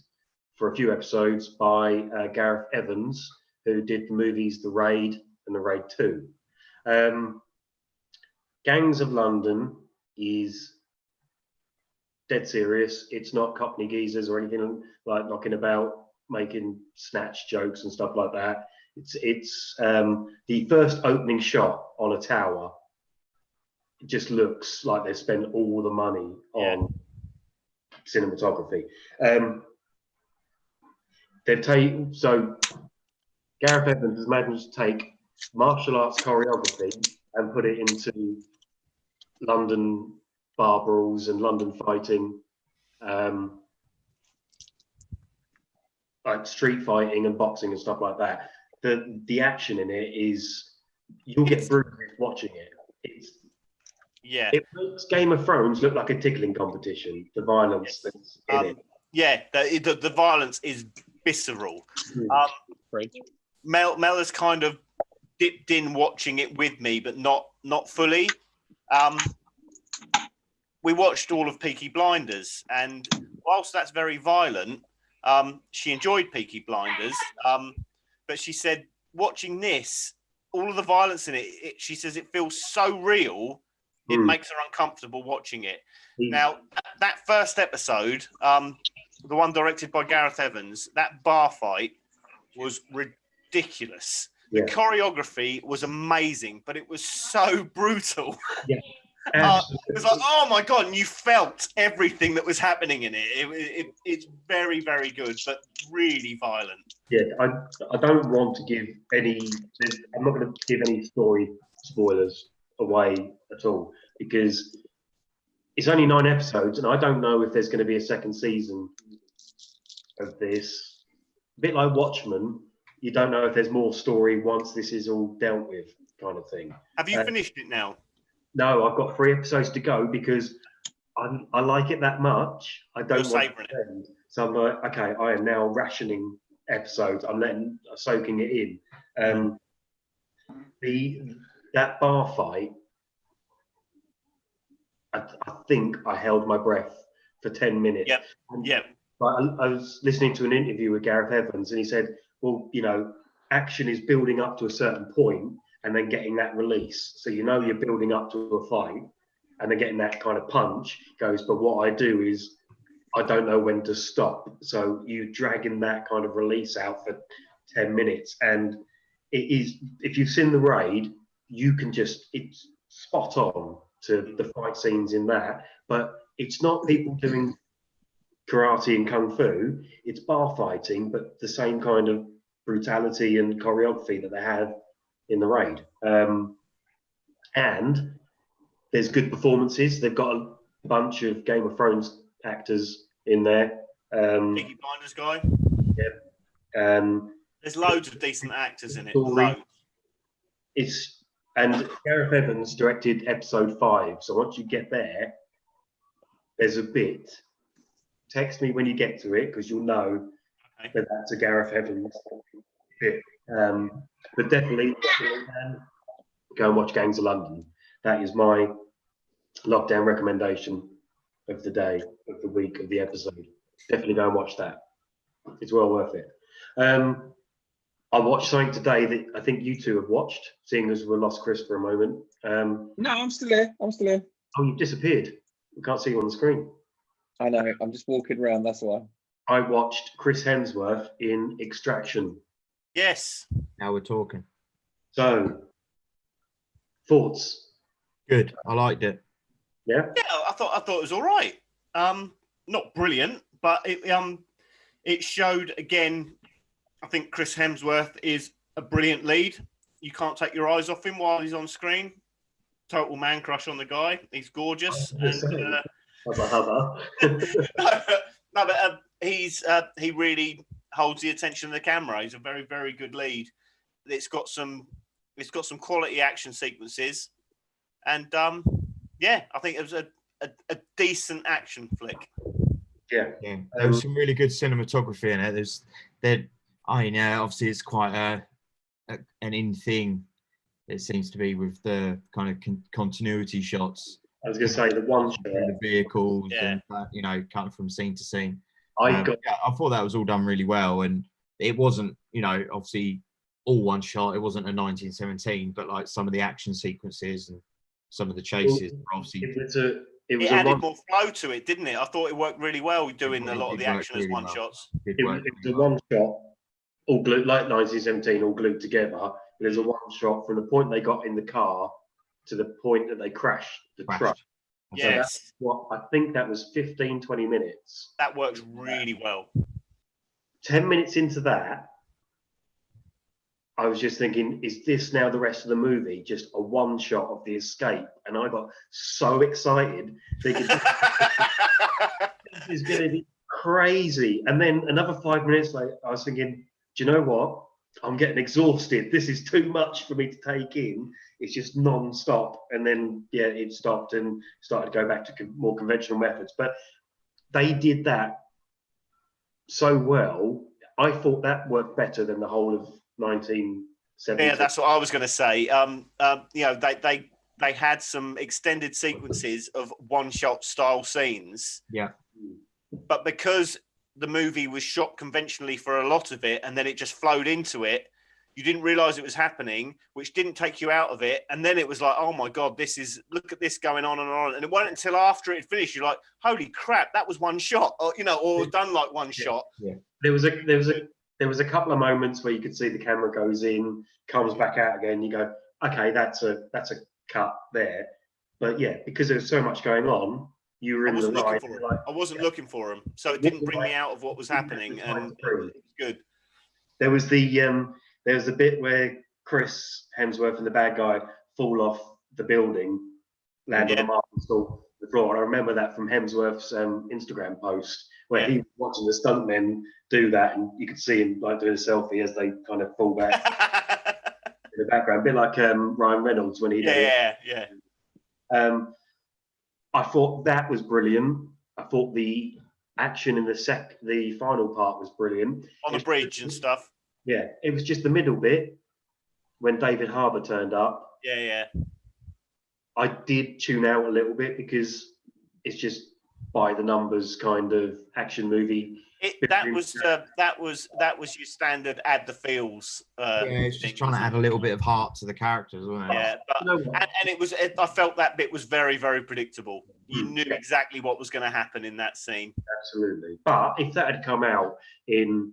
for a few episodes by Gareth Evans, who did the movies The Raid and The Raid 2. Gangs of London is dead serious. It's not Cockney geezers or anything like knocking about, making snatch jokes and stuff like that. It's the first opening shot on a tower. It just looks like they spent all the money on cinematography. Gareth Evans has managed to take martial arts choreography and put it into London bar brawls and London fighting, like street fighting and boxing and stuff like that. The action in it is, you'll get bruised watching it. It makes Game of Thrones look like a tickling competition. The violence that's in it. Yeah, the violence is visceral. Mel has kind of dipped in watching it with me, but not fully. We watched all of Peaky Blinders, and whilst that's very violent, she enjoyed Peaky Blinders. But she said watching this, all of the violence in it, she says it feels so real, it makes her uncomfortable watching it. Now, that first episode, the one directed by Gareth Evans, that bar fight was ridiculous. The choreography was amazing, but it was so brutal. Yeah. It was like, oh my God, and you felt everything that was happening in it. It's very, very good, but really violent. Yeah, I don't want to give I'm not going to give any story spoilers away at all, because it's only 9 episodes, and I don't know if there's going to be a second season of this. A bit like Watchmen, you don't know if there's more story once this is all dealt with, kind of thing. Have you finished it now? No, I've got 3 episodes to go because I like it that much. I don't want savouring to end. So I'm like, okay, I am now rationing episodes. I'm soaking it in. That bar fight, I think I held my breath for 10 minutes. Yeah. I was listening to an interview with Gareth Evans, and he said, well, action is building up to a certain point and then getting that release. So you're building up to a fight and then getting that kind of punch. Goes, but what I do is I don't know when to stop. So you dragging that kind of release out for 10 minutes. And it is, if you've seen The Raid, you can it's spot on to the fight scenes in that. But it's not people doing karate and kung fu. It's bar fighting, but the same kind of brutality and choreography that they have in The Raid. And there's good performances. They've got a bunch of Game of Thrones actors in there. Peaky Blinders guy. Yeah. There's loads of decent actors in it. And Gareth Evans directed episode 5. So once you get there, there's a bit. Text me when you get to it, because you'll know that that's a Gareth Evans bit. But definitely go and watch Gangs of London. That is my lockdown recommendation of the day, of the week, of the episode. Definitely go and watch that. It's well worth it. I watched something today that I think you two have watched, seeing as we lost Chris for a moment. No, I'm still here. Oh, you've disappeared. We can't see you on the screen. I know. I'm just walking around. That's why. I watched Chris Hemsworth in Extraction. Yes. Now we're talking. So, thoughts? Good. I liked it. Yeah. Yeah, I thought it was all right. Not brilliant, but it showed again. I think Chris Hemsworth is a brilliant lead. you can't take your eyes off him while he's on screen. Total man crush on the guy. He's gorgeous. And, no, but he really holds the attention of the camera. He's a very, very good lead. It's got some quality action sequences, and yeah, I think it was a decent action flick. Yeah, there was some really good cinematography in it. Obviously it's quite an in thing. It seems to be with the kind of continuity shots. I was going to say the one shot, the vehicles, Yeah. and cutting from scene to scene. I thought that was all done really well, and it wasn't, obviously all one shot. It wasn't a 1917, but like some of the action sequences and some of the chases were obviously. It added more flow to it, didn't it? I thought it worked really well doing a lot of the action as one shots. It was a one shot, all glued like 1917, all glued together. There's a one shot from the point they got in the car to the point that they crashed the truck. Yes. So I think that was 15, 20 minutes. That works really well. 10 minutes into that, I was just thinking, is this now the rest of the movie? Just a one shot of the escape? And I got so excited thinking, this is going to be crazy. And then another 5 minutes later, I was thinking, do you know what? I'm getting exhausted. This is too much for me to take in. It's just non-stop. And then, yeah, it stopped and started to go back to more conventional methods. But they did that so well. I thought that worked better than the whole of 1970. Yeah, that's what I was going to say. They had some extended sequences of one-shot style scenes. Yeah. But because the movie was shot conventionally for a lot of it, and then it just flowed into it, you didn't realize it was happening, which didn't take you out of it. And then it was like, oh my God, look at this going on and on. And it wasn't until after it finished, you're like, holy crap, that was one shot, or done like one shot. Yeah. There was a couple of moments where you could see the camera goes in, comes back out again. You go, okay, that's a cut there. But yeah, because there was so much going on, you were in the ride. I wasn't looking for him, so it didn't bring me out of what was happening, and it was good. There was the bit where Chris Hemsworth and the bad guy fall off the building, land on a marble stool, the floor. And I remember that from Hemsworth's Instagram post where he was watching the stuntmen do that, and you could see him like doing a selfie as they kind of fall back in the background, a bit like Ryan Reynolds when he did it. I thought that was brilliant. I thought the action in the final part was brilliant. On the bridge and stuff. Yeah, it was just the middle bit when David Harbour turned up. Yeah. I did tune out a little bit because it's just by the numbers kind of action movie. That was your standard add the feels. It's just trying to add a little bit of heart to the characters, wasn't it? Yeah, and I felt that bit was very, very predictable. You knew exactly what was going to happen in that scene. Absolutely. But if that had come out in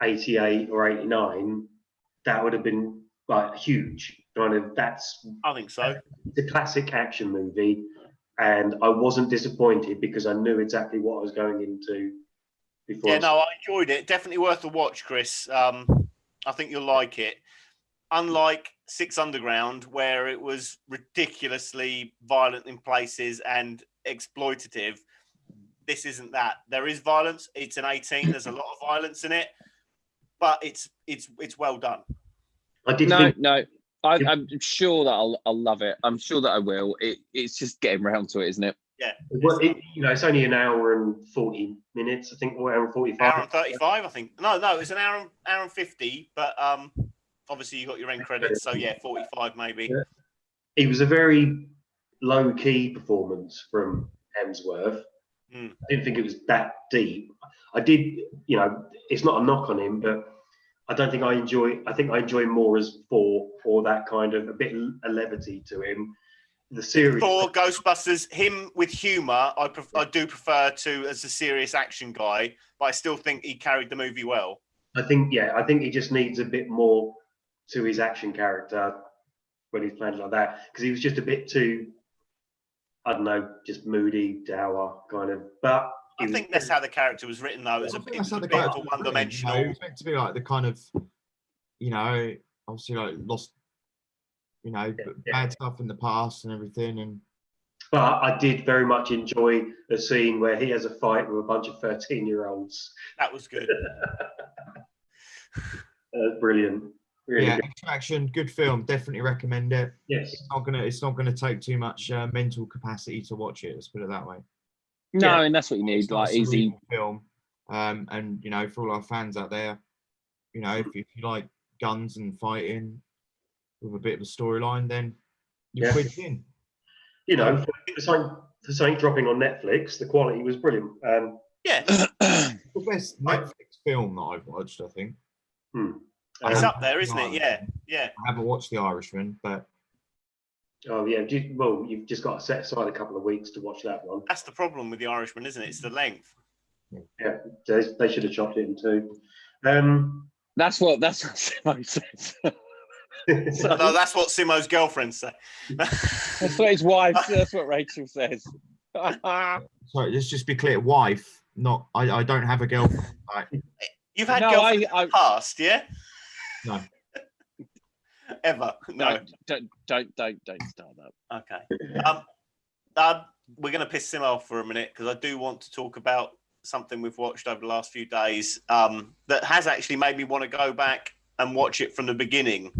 88 or 89, that would have been like huge. I think so. It's a classic action movie, and I wasn't disappointed because I knew exactly what I was going into. Yeah, no, I enjoyed it. Definitely worth a watch, Chris. I think you'll like it. Unlike Six Underground, where it was ridiculously violent in places and exploitative, this isn't that. There is violence. It's an 18. There's a lot of violence in it, but it's well done. I'm sure that I'll love it. I'm sure that I will. It's just getting around to it, isn't it? Yeah. It's only an hour and 40 minutes, I think, or hour and 45. Hour and 35, I think. No, it's an hour and 50, but obviously you got your end credits, so yeah, 45 maybe. Yeah. It was a very low-key performance from Hemsworth. I didn't think it was that deep. I did, it's not a knock on him, but I think I enjoy more as for that kind of a bit of levity to him. The series for Ghostbusters, him with humour, I do prefer to as a serious action guy, but I still think he carried the movie well. I think he just needs a bit more to his action character when he's playing like that, because he was just a bit too, I don't know, just moody, dour kind of. But I think that's how the character was written, though. It was a bit of a one-dimensional. It was meant to be like the kind of, obviously like Lost you know, Yeah. bad stuff in the past and everything. And But I did very much enjoy the scene where he has a fight with a bunch of 13-year-olds. That was good. Brilliant. Really yeah, good. Extraction, good film. Definitely recommend it. Yes. It's not gonna take too much mental capacity to watch it. Let's put it that way. No, Yeah. and that's what you need, It's not like a easy. cerebral film. And you know, for all our fans out there, you know, if you like guns and fighting with a bit of a storyline, then you're Yeah. quids in. You know, for something dropping on Netflix, the quality was brilliant. Yeah, The best Netflix film that I've watched, I think. it's up there, isn't it? Yeah, yeah. I haven't watched The Irishman, but Oh yeah. Well, you've just got to set aside a couple of weeks to watch that one. That's the problem with The Irishman, isn't it? It's the length. Yeah, they should have chopped it in two. That's what Simo says. No, that's what Simo's girlfriend said. That's what his wife. That's what Rachel says. sorry, let's just be clear. Wife, not I don't have a girlfriend. You've had No, girlfriends in the past, yeah? No. Ever? No. Don't start that. Okay. We're going to piss Simo off for a minute because I do want to talk about something we've watched over the last few days that has actually made me want to go back and watch it from the beginning.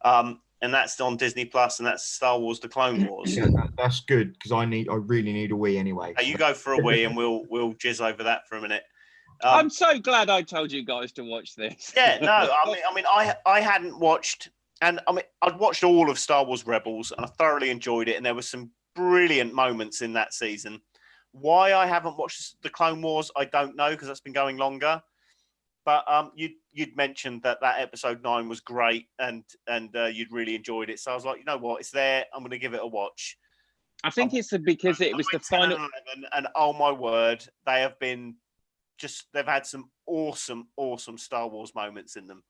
And that's on Disney Plus, and that's Star Wars: The Clone Wars. Yeah, that's good because I really need a wee anyway. You go for a wee, and we'll jizz over that for a minute. I'm so glad I told you guys to watch this. Yeah, no, I mean, I hadn't watched, and I mean, I'd watched all of Star Wars Rebels, and I thoroughly enjoyed it, and there were some brilliant moments in that season. Why I haven't watched The Clone Wars, I don't know, because that's been going longer. But you'd mentioned that episode 9 was great, and you'd really enjoyed it. So I was like, you know what, it's there. I'm going to give it a watch. I think it's because it was the final. 11, and oh my word, they've had some awesome Star Wars moments in them.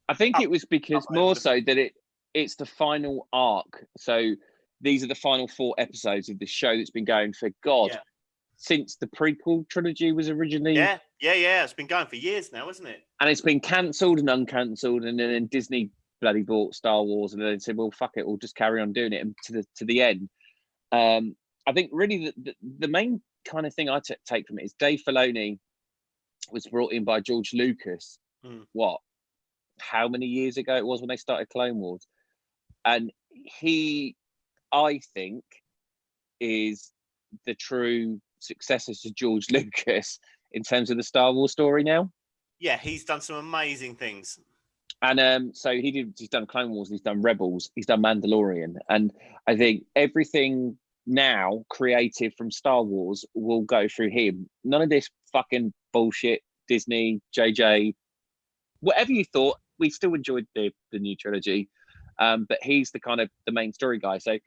I think it was because more so that it's the final arc. So these are the final 4 episodes of the show that's been going for since the prequel trilogy was originally. Yeah. It's been going for years now, isn't it? And it's been cancelled and uncancelled, and then Disney bloody bought Star Wars, and then said, "Well, fuck it, we'll just carry on doing it and to the end." I think really the main kind of thing I take from it is Dave Filoni was brought in by George Lucas. How many years ago it was when they started Clone Wars, and he, I think, is the true successor to George Lucas in terms of the Star Wars story now. Yeah, he's done some amazing things. And so he's done Clone Wars, he's done Rebels, he's done Mandalorian. And I think everything now creative from Star Wars will go through him. None of this fucking bullshit, Disney, JJ, whatever you thought, we still enjoyed the new trilogy. But he's the main story guy. So,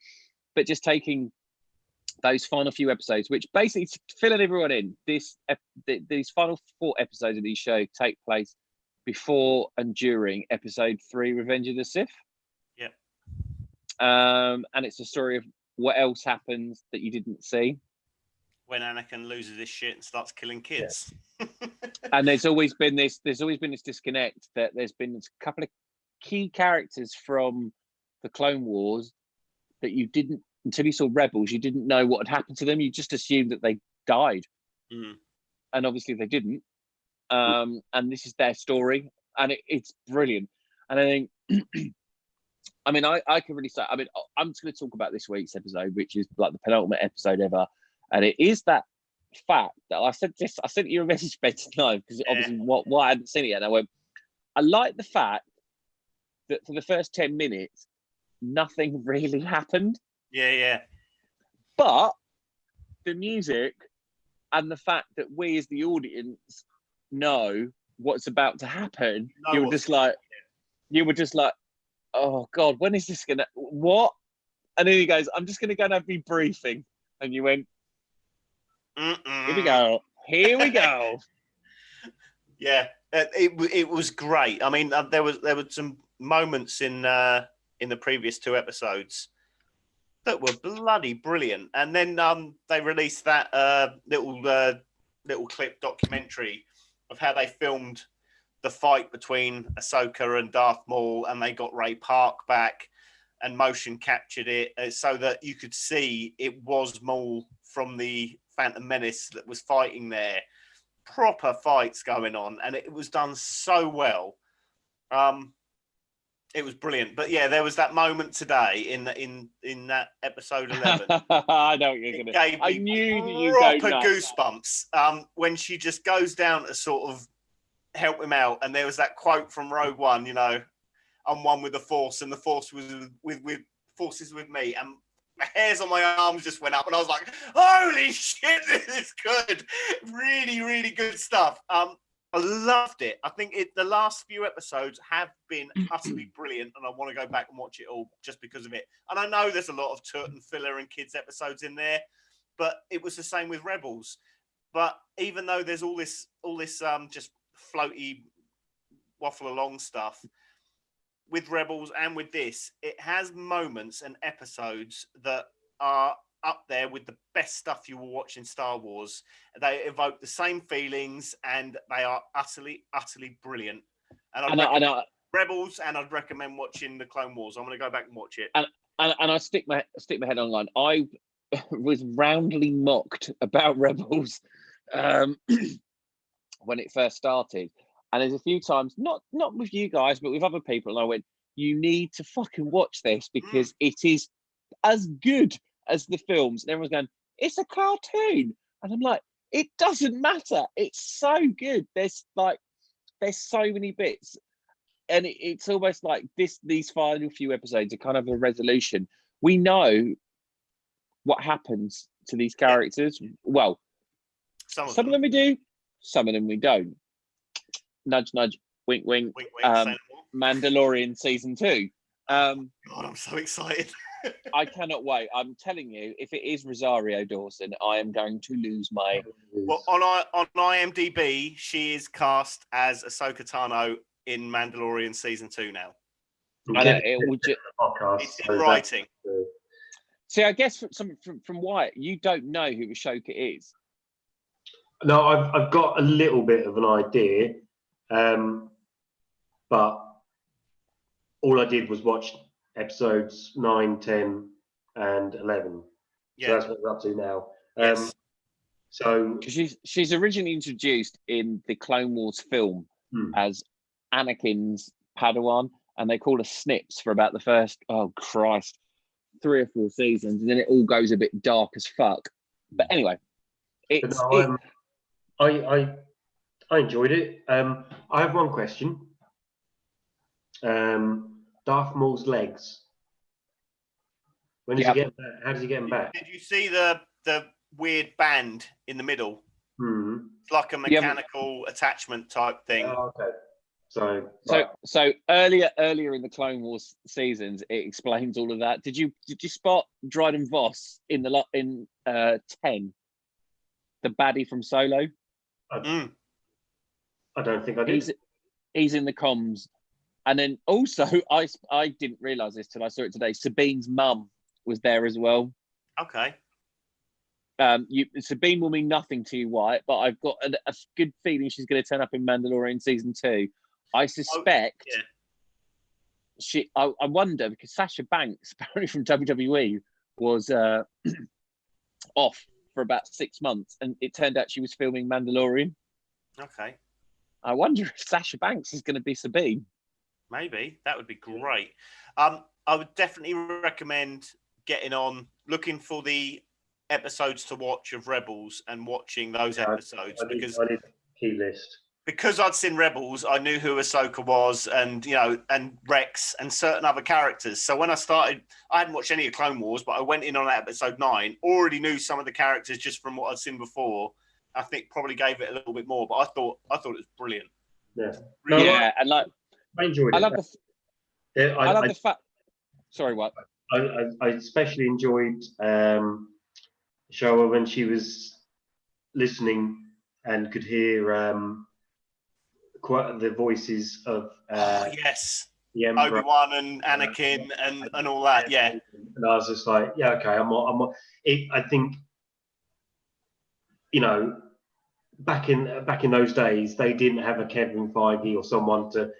but just taking those final few episodes, which basically filling everyone in, these final 4 episodes of these show take place before and during episode 3, Revenge of the Sith. Yep. And it's a story of what else happens that you didn't see when Anakin loses his shit and starts killing kids. Yeah. And there's always been this disconnect that there's been a couple of key characters from the Clone Wars that you didn't, until you saw Rebels, you didn't know what had happened to them. You just assumed that they died. And obviously they didn't. And this is their story, and it's brilliant. And I think, I mean, I can really say, I mean, I'm just going to talk about this week's episode, which is like the penultimate episode ever. And it is that fact that I sent you a message, Ben, tonight, because obviously what I hadn't seen it yet. And I went, I like the fact that for the first 10 minutes, nothing really happened. Yeah. But the music and the fact that we as the audience know what's about to happen, you were just like, oh God, when is this gonna, what? And then he goes, I'm just gonna go and have me briefing. And you went, here we go. Yeah, it was great. I mean, there were some moments in the previous 2 episodes that were bloody brilliant. And then they released that little clip documentary of how they filmed the fight between Ahsoka and Darth Maul, and they got Ray Park back. and motion captured it so that you could see it was Maul from the Phantom Menace that was fighting there. Proper fights going on, and it was done so well. It was brilliant. But yeah, there was that moment today in that episode 11. I know what you're going to. I knew that you go proper nuts. goosebumps when she just goes down to sort of help him out, and there was that quote from Rogue One, you know, I'm one with the Force, and the Force was with forces with me, and the hairs on my arms just went up, and I was like, holy shit, this is good. Really, really good stuff. I loved it. I think the last few episodes have been utterly brilliant, and I want to go back and watch it all just because of it. And I know there's a lot of turt and filler and kids episodes in there, but it was the same with Rebels. But even though there's all this just floaty waffle along stuff with Rebels and with this, it has moments and episodes that are up there with the best stuff you will watch in Star Wars. They evoke the same feelings, and they are utterly, utterly brilliant. And I Rebels, and I'd recommend watching the Clone Wars. I'm going to go back and watch it. And I stick my head online. I was roundly mocked about Rebels when it first started, and there's a few times, not with you guys, but with other people, and I went, "You need to fucking watch this because it is as good as the films." And everyone's going, "It's a cartoon," and I'm like, "It doesn't matter. It's so good. There's so many bits." And it's almost like these final few episodes are kind of a resolution. We know what happens to these characters. Well, some of them we do, some of them we don't. Nudge, nudge, wink, wink. Wink, wink, Mandalorian season 2. God, I'm so excited. I cannot wait. I'm telling you, if it is Rosario Dawson, I am going to lose my... Well, on IMDb, she is cast as Ahsoka Tano in Mandalorian season 2 now. It's in writing. See, I guess from Wyatt, you don't know who Ahsoka is. No, I've got a little bit of an idea, but all I did was watch episodes 9, 10, and 11. Yeah. So that's what we're up to now. Yes. So she's originally introduced in the Clone Wars film as Anakin's Padawan, and they call her Snips for about the first 3 or 4 seasons, and then it all goes a bit dark as fuck. But anyway, I enjoyed it. I have one question. Darth Maul's legs. When does he get them back? How does he get them back? Did you see the weird band in the middle? It's like a mechanical attachment type thing. Oh, okay. So earlier in the Clone Wars seasons, it explains all of that. Did you spot Dryden Voss in 10, the baddie from Solo? I don't think I did. He's in the comms, and then also I didn't realise this till I saw it today. Sabine's mum was there as well. Okay. Sabine will mean nothing to you, Wyatt, but I've got a good feeling she's going to turn up in Mandalorian season 2. I suspect I wonder, because Sasha Banks, apparently from WWE, was off for about 6 months, and it turned out she was filming Mandalorian. Okay. I wonder if Sasha Banks is going to be Sabine. Maybe. That would be great. I would definitely recommend getting on, looking for the episodes to watch of Rebels and watching those episodes. I need a key list. Because I'd seen Rebels, I knew who Ahsoka was, and and Rex and certain other characters. So when I started, I hadn't watched any of Clone Wars, but I went in on episode 9. Already knew some of the characters just from what I'd seen before. I think probably gave it a little bit more, but I thought it was brilliant. Yeah, and I enjoyed it. I love the fact. Sorry, what? I especially enjoyed Showa when she was listening and could hear quite the voices of the Emperor, Obi-Wan and Anakin and all that. Yeah, and I was just like, yeah, okay, I think back in those days they didn't have a Kevin Feige or someone to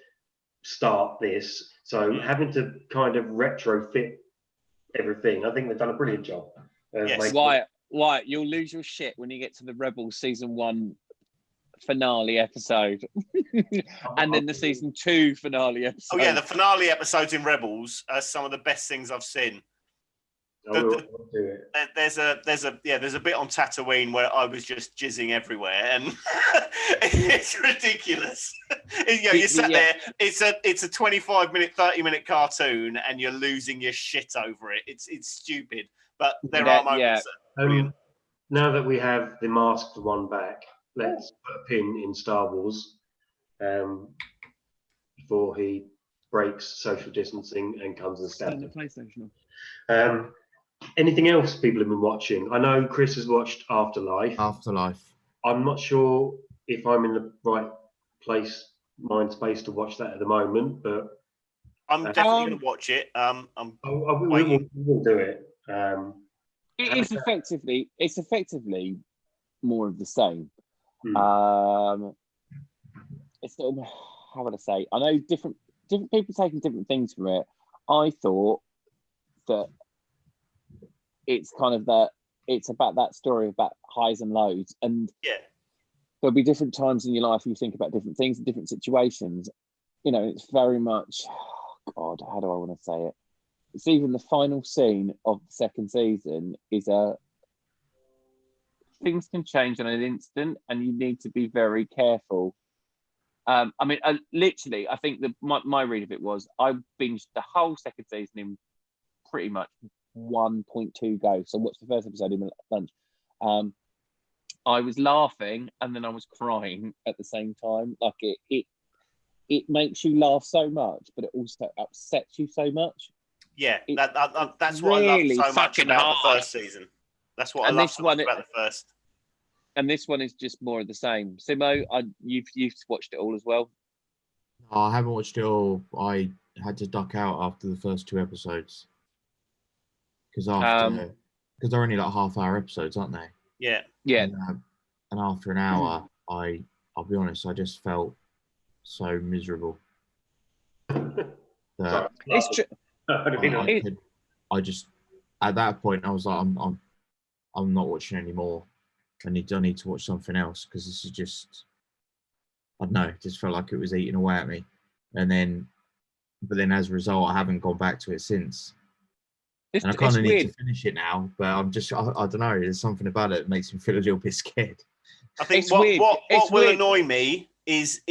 start this, So having to kind of retrofit everything, I think they've done a brilliant job. Yes. Wyatt, you'll lose your shit when you get to the Rebels season 1 finale episode, and then the season 2 finale episode. Oh yeah, the finale episodes in Rebels are some of the best things I've seen. I will do it. There's a bit on Tatooine where I was just jizzing everywhere, and it's ridiculous. You sat there. It's a 25-minute, 30-minute cartoon, and you're losing your shit over it. It's stupid, but there are moments. Now that we have the Masked One back, let's put a pin in Star Wars before he breaks social distancing and comes and stabs the PlayStation. Anything else people have been watching? I know Chris has watched Afterlife. I'm not sure if I'm in the right mind space to watch that at the moment, but I'm definitely going to watch it. We'll do it. It's effectively more of the same. It's sort of, how would I say? I know different people taking different things from it. I thought that it's kind of it's about that story about highs and lows, and there'll be different times in your life you think about different things in different situations. It's very much, God, how do I want to say it? It's even the final scene of the second season is things can change in an instant, and you need to be very careful. I think my read of it was I binged the whole second season in pretty much 1.2 go. So watched the first episode in lunch. I was laughing and then I was crying at the same time. Like it makes you laugh so much, but it also upsets you so much. Yeah, that's what really I love so much about the first season. That's what I love so much about the first. And this one is just more of the same. Simo, you've watched it all as well? No, I haven't watched it all. I had to duck out after the first 2 episodes. Because they're only like half-hour episodes, aren't they? Yeah. And after an hour, I'll be honest, I just felt so miserable. That it's true. I just at that point I was like, I'm not watching anymore. I need to watch something else because this is just, I don't know, it just felt like it was eating away at me. But then as a result, I haven't gone back to it since. And I kind of need to finish it now, but I don't know, there's something about it that makes me feel a little bit scared. I think what will annoy me is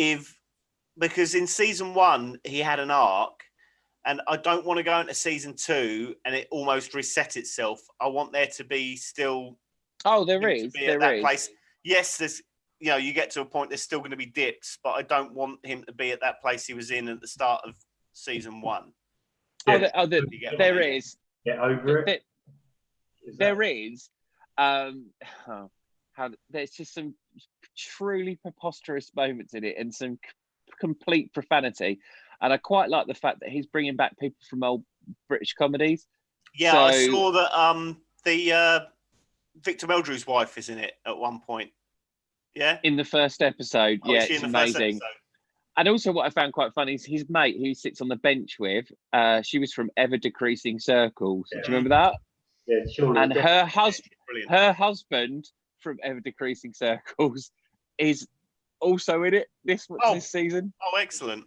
because in season 1, he had an arc, and I don't want to go into season 2 and it almost reset itself. I want there to be still... Oh, there is. Place. Yes, there's, you get to a point, there's still going to be dips, but I don't want him to be at that place he was in at the start of season 1. Yeah. There is. Get over it. There is. There's just some truly preposterous moments in it and some complete profanity. And I quite like the fact that he's bringing back people from old British comedies. Yeah, so, I saw that the Victor Meldrew's wife is in it at one point. Yeah? In the first episode. Yeah, it's amazing. And also what I found quite funny is his mate who sits on the bench with, she was from Ever Decreasing Circles. Yeah. Do you remember that? Yeah, sure. And her husband from Ever Decreasing Circles is also in it this season. Oh, excellent.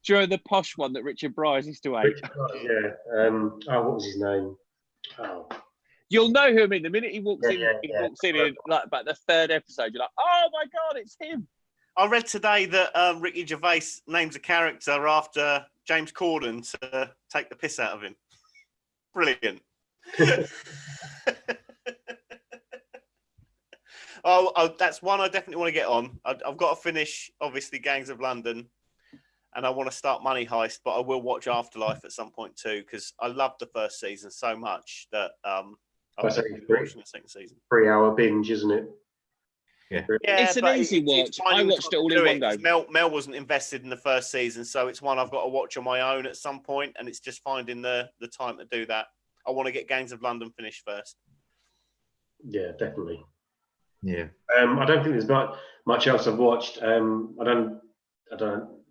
Do you know the posh one that Richard Bryce used to hate? Yeah. What was his name? Oh. You'll know who I mean. The minute he walks in, walks in like about the third episode, you're like, oh my God, it's him. I read today that Ricky Gervais names a character after James Corden to take the piss out of him. Brilliant. Oh, that's one I definitely want to get on. I've got to finish, obviously, Gangs of London, and I want to start Money Heist, but I will watch Afterlife at some point too, because I loved the first season so much that I'm watching the second season. 3-hour binge, isn't it? Yeah, it's an easy watch. I watched it all in one go. Mel wasn't invested in the first season, so it's one I've got to watch on my own at some point, and it's just finding the time to do that. I want to get Gangs of London finished first. Yeah, definitely. Yeah. I don't think there's much else I've watched. I don't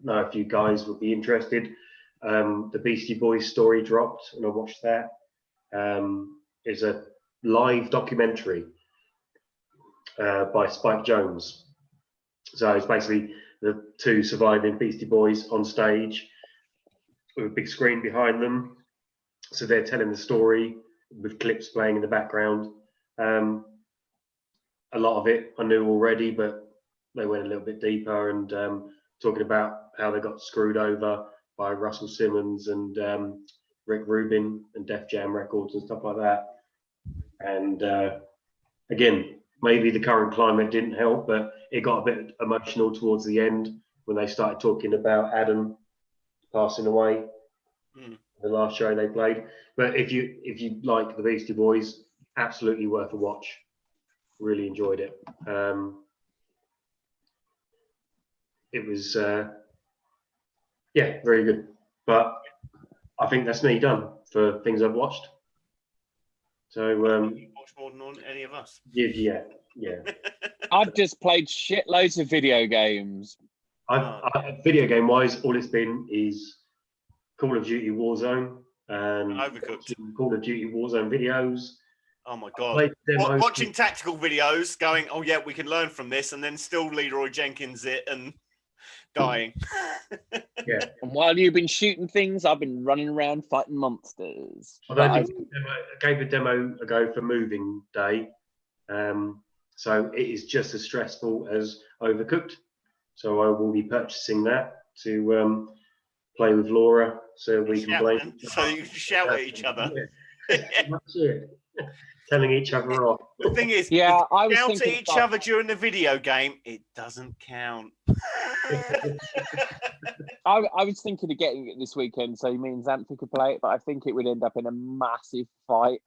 know if you guys would be interested. the Beastie Boys story dropped, and I watched that. It's a live documentary by Spike Jonze. So it's basically the two surviving Beastie Boys on stage with a big screen behind them. So they're telling the story with clips playing in the background. A lot of it I knew already, but they went a little bit deeper and talking about how they got screwed over by Russell Simmons and Rick Rubin and Def Jam Records and stuff like that. And again, maybe the current climate didn't help, but it got a bit emotional towards the end when they started talking about Adam passing away. The last show they played. But if you like the Beastie Boys, absolutely worth a watch. Really enjoyed it. It was very good. But I think that's me done for things I've watched. So You watch more than any of us. yeah. I've just played shitloads of video games. Video game wise, all it's been is Call of Duty Warzone and Overcooked. Call of Duty Warzone videos. Oh my god! Watching tactical videos, going, oh yeah, we can learn from this, and then still Leroy Jenkins it and dying. Yeah. And while you've been shooting things, I've been running around fighting monsters. I gave a demo a go for Moving Day, so it is just as stressful as Overcooked. So I will be purchasing that to play with Laura, so we can play. So you can shout at each other. That's it. Telling each other off. The thing is, I was shout at thinking each other during the video game, it doesn't count. I was thinking of getting it this weekend, so me and Xanthi could play it, but I think it would end up in a massive fight.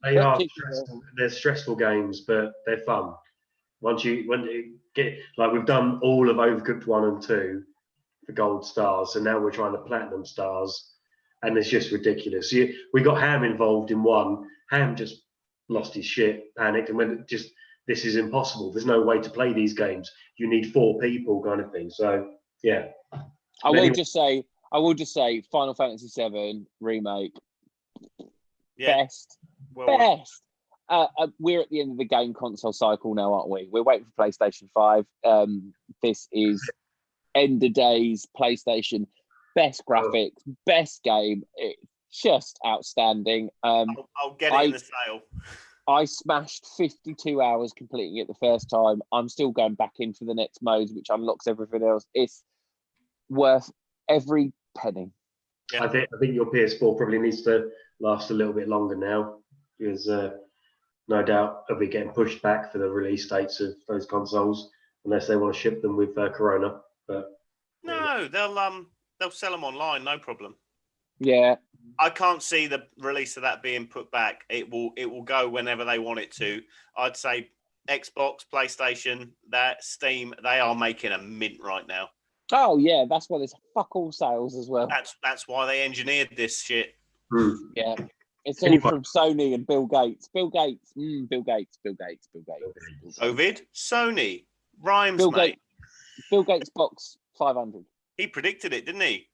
They are stressful. They're stressful games, but they're fun. When you get, like, we've done all of Overcooked 1 and 2 for gold stars, so now we're trying to platinum stars, and it's just ridiculous. We got Ham involved in 1. Ham just lost his shit, panicked, and went, this is impossible. There's no way to play these games. You need 4 people, kind of thing. So yeah. I will just say, Final Fantasy VII remake, best. We're at the end of the game console cycle now, aren't we? We're waiting for PlayStation 5. This is end of days PlayStation, best graphics, best game. It's just outstanding. I'll get it in the sale. I smashed 52 hours completing it the first time. I'm still going back in for the next modes, which unlocks everything else. It's worth every penny. Yeah. I think your PS4 probably needs to last a little bit longer now, because no doubt it'll be getting pushed back for the release dates of those consoles, unless they want to ship them with Corona. But no, they'll sell them online, no problem. Yeah, I can't see the release of that being put back. It will go whenever they want it to. I'd say Xbox, PlayStation, Steam, they are making a mint right now. Oh yeah, that's why there's fuck all sales as well. That's why they engineered this shit. Yeah, it's all from Sony and Bill Gates. Bill Gates. COVID, Sony, rhymes, Bill mate. Bill Gates box 500. He predicted it, didn't he?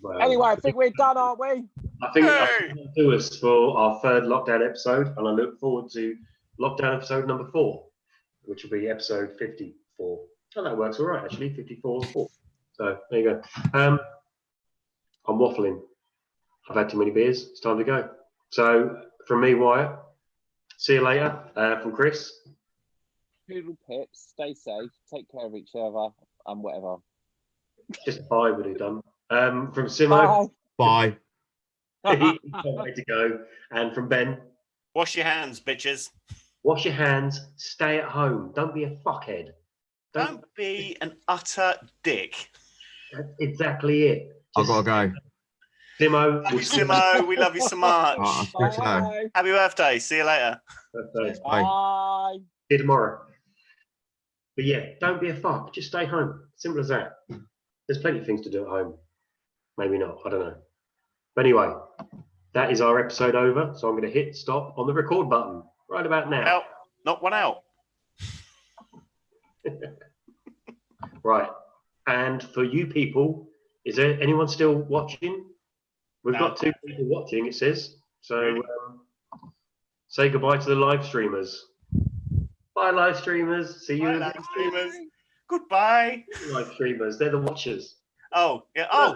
Well, Anyway, I think we're done, aren't we? I think that'll do us for our 3rd lockdown episode, and I look forward to lockdown episode number 4, which will be episode 54. Oh, that works all right, actually, 54 4. So there you go. I'm waffling. I've had too many beers. It's time to go. So from me, Wyatt, see you later. From Chris. Poodle pips, stay safe, take care of each other, and whatever. Just bye would have done. From Simo. Bye. Way to go. And from Ben. Wash your hands, bitches. Wash your hands. Stay at home. Don't be a fuckhead. Don't be an utter dick. That's exactly it. I've got to go. Simo. Love you, Simo. We love you so much. Bye. Happy birthday. See you later. Bye. See you tomorrow. But yeah, don't be a fuck. Just stay home. Simple as that. There's plenty of things to do at home. Maybe not. I don't know. But anyway, that is our episode over. So I'm going to hit stop on the record button right about now. Not one out. Right. And for you people Is there anyone still watching? We've No. got 2 people watching, it says. So Really? say goodbye to the live streamers. Bye, live streamers. See you Bye, in live streamers. Goodbye. live streamers. They're the watchers. Oh, yeah. Oh,